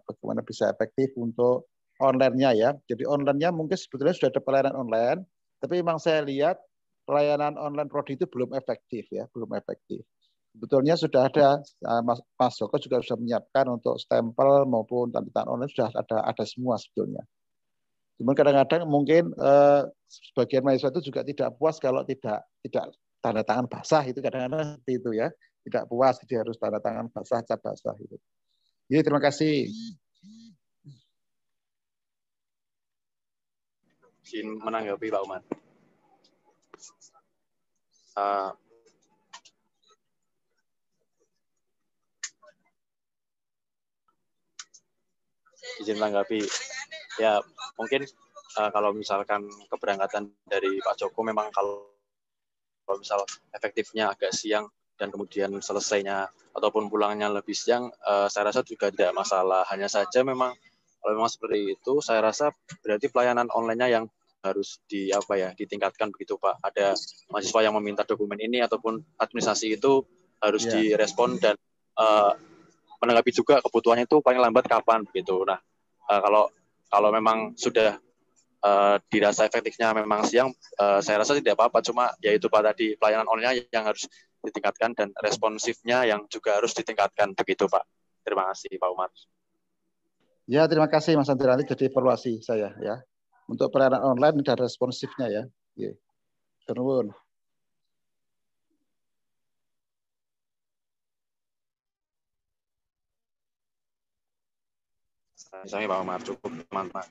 bagaimana bisa efektif untuk online-nya ya. Jadi online-nya mungkin sebetulnya sudah ada pelayanan online, tapi memang saya lihat pelayanan online prodi itu belum efektif ya, belum efektif. Sebetulnya sudah ada, Mas Joko juga sudah menyiapkan untuk stempel maupun tanda tangan online sudah ada semua sebetulnya. Cuman kadang-kadang mungkin sebagian mahasiswa itu juga tidak puas kalau tidak tanda tangan basah, itu kadang-kadang seperti itu ya. Tidak puas, jadi harus tanda tangan basah, cap basah gitu. Jadi terima kasih. Izin menanggapi Pak Umar. Izin menanggapi. Ya mungkin kalau misalkan keberangkatan dari Pak Joko memang kalau misal efektifnya agak siang dan kemudian selesainya ataupun pulangnya lebih siang, saya rasa juga tidak masalah. Hanya saja memang kalau memang seperti itu, saya rasa berarti pelayanan online-nya yang harus ditingkatkan begitu Pak. Ada mahasiswa yang meminta dokumen ini ataupun administrasi itu harus direspon dan menanggapi juga kebutuhannya itu paling lambat kapan begitu. Nah, kalau memang sudah dirasa efektifnya memang siang, saya rasa tidak apa-apa. Cuma yaitu Pak tadi pelayanan online yang harus ditingkatkan dan responsifnya yang juga harus ditingkatkan begitu Pak. Terima kasih Pak Umar. Ya terima kasih Mas Andri, nanti jadi evaluasi saya ya untuk pelayanan online dan responsifnya ya. Terus. Saya Pak Umar cukup teman-teman.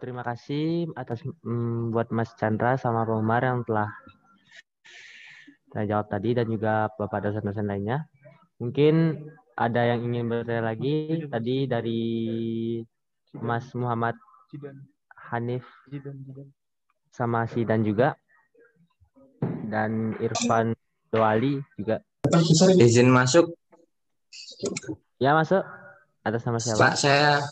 Terima kasih atas buat Mas Chandra sama Pak Umar yang telah jawab tadi dan juga Bapak dosen-dosen lainnya. Mungkin ada yang ingin bertanya lagi tadi dari Mas Muhammad Hanif sama Sidan juga dan Irfan Doali juga. Izin masuk. Ya masuk. Atas nama siapa? Pak,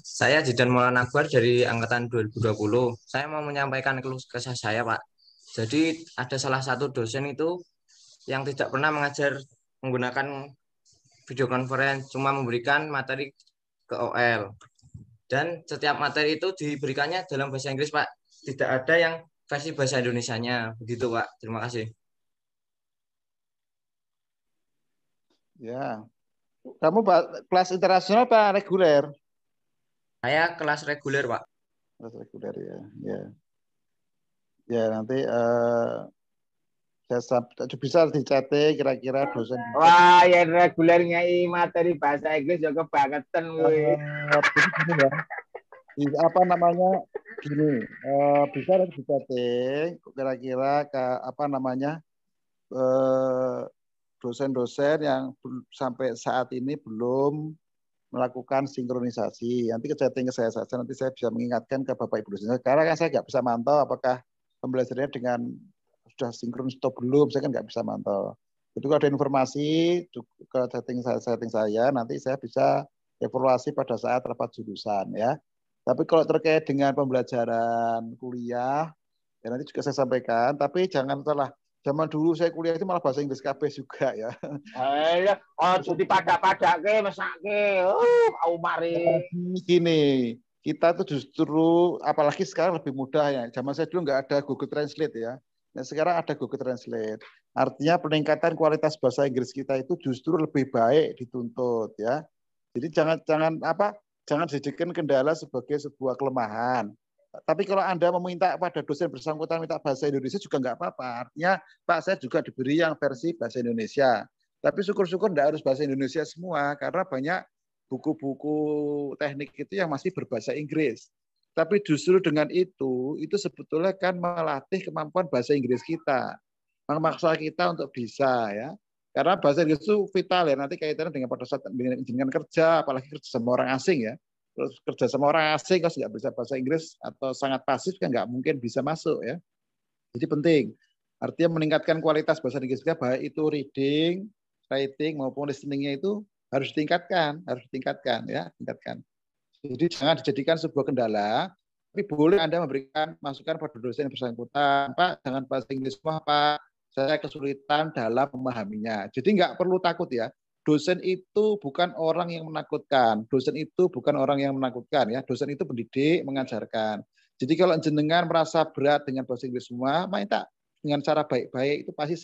saya Jidan Maulana Akbar dari angkatan 2020. Saya mau menyampaikan keluh kesah saya, Pak. Jadi ada salah satu dosen itu yang tidak pernah mengajar menggunakan video conference, cuma memberikan materi ke OL. Dan setiap materi itu diberikannya dalam bahasa Inggris, Pak. Tidak ada yang versi bahasa Indonesianya. Begitu, Pak. Terima kasih. Ya. Kamu kelas internasional apa reguler? Saya kelas reguler, Pak. Kelas reguler ya. Ya nanti saya bisa dicate kira-kira dosen. Wah, yang reguler ngai materi bahasa Inggris juga kebangetan gue. Gini ya. Apa namanya? Gini, bisa dicate kira-kira apa namanya? Dosen-dosen yang sampai saat ini belum melakukan sinkronisasi. Nanti chatting ke saya saja, nanti saya bisa mengingatkan ke Bapak Ibu dosen. Karena kan saya nggak bisa mantau apakah pembelajarannya dengan sudah sinkron atau belum, saya kan nggak bisa mantau. Jadi kalau ada informasi ke chatting saya, nanti saya bisa evaluasi pada saat rapat jurusan ya. Tapi kalau terkait dengan pembelajaran kuliah, ya nanti juga saya sampaikan. Tapi jangan salah, zaman dulu saya kuliah itu malah bahasa Inggris KB juga ya. Jadi pada ke mesake. Kau mari. Gini, kita tuh justru apalagi sekarang lebih mudah ya. Zaman saya dulu nggak ada Google Translate ya. Nah, sekarang ada Google Translate. Artinya peningkatan kualitas bahasa Inggris kita itu justru lebih baik dituntut ya. Jadi jangan dijadikan kendala sebagai sebuah kelemahan. Tapi kalau Anda meminta pada dosen bersangkutan minta bahasa Indonesia juga nggak apa-apa. Artinya, Pak, saya juga diberi yang versi bahasa Indonesia. Tapi syukur-syukur nggak harus bahasa Indonesia semua, karena banyak buku-buku teknik itu yang masih berbahasa Inggris. Tapi justru dengan itu sebetulnya kan melatih kemampuan bahasa Inggris kita. Memaksa kita untuk bisa ya. Karena bahasa Inggris itu vital ya, nanti kaitannya dengan pada saat dengan kerja, apalagi kerja sama orang asing ya. Terus kerja sama orang asing kalau nggak bisa bahasa Inggris atau sangat pasif kan nggak mungkin bisa masuk ya. Jadi penting. Artinya meningkatkan kualitas bahasa Inggris kita, baik itu reading, writing maupun listening-nya itu harus ditingkatkan ya, tingkatkan. Jadi jangan dijadikan sebuah kendala, tapi boleh Anda memberikan masukan pada dosen yang bersangkutan, Pak, jangan bahasa Inggris semua, Pak, saya kesulitan dalam memahaminya. Jadi nggak perlu takut ya, dosen itu bukan orang yang menakutkan, dosen itu bukan orang yang menakutkan ya, dosen itu pendidik, mengajarkan. Jadi kalau jenengan merasa berat dengan bahasa Inggris semua, minta dengan cara baik-baik itu pasti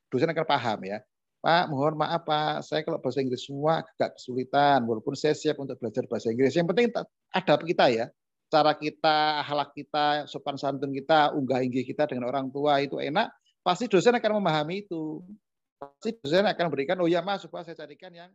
dosen akan paham ya. Pak, mohon maaf Pak, saya kalau bahasa Inggris semua agak kesulitan, walaupun saya siap untuk belajar bahasa Inggris. Yang penting adab kita ya, cara kita, akhlak kita, sopan santun kita, unggah inggih kita dengan orang tua itu enak, pasti dosen akan memahami itu. Pasti dosen akan berikan, oh ya Mas, supaya saya carikan yang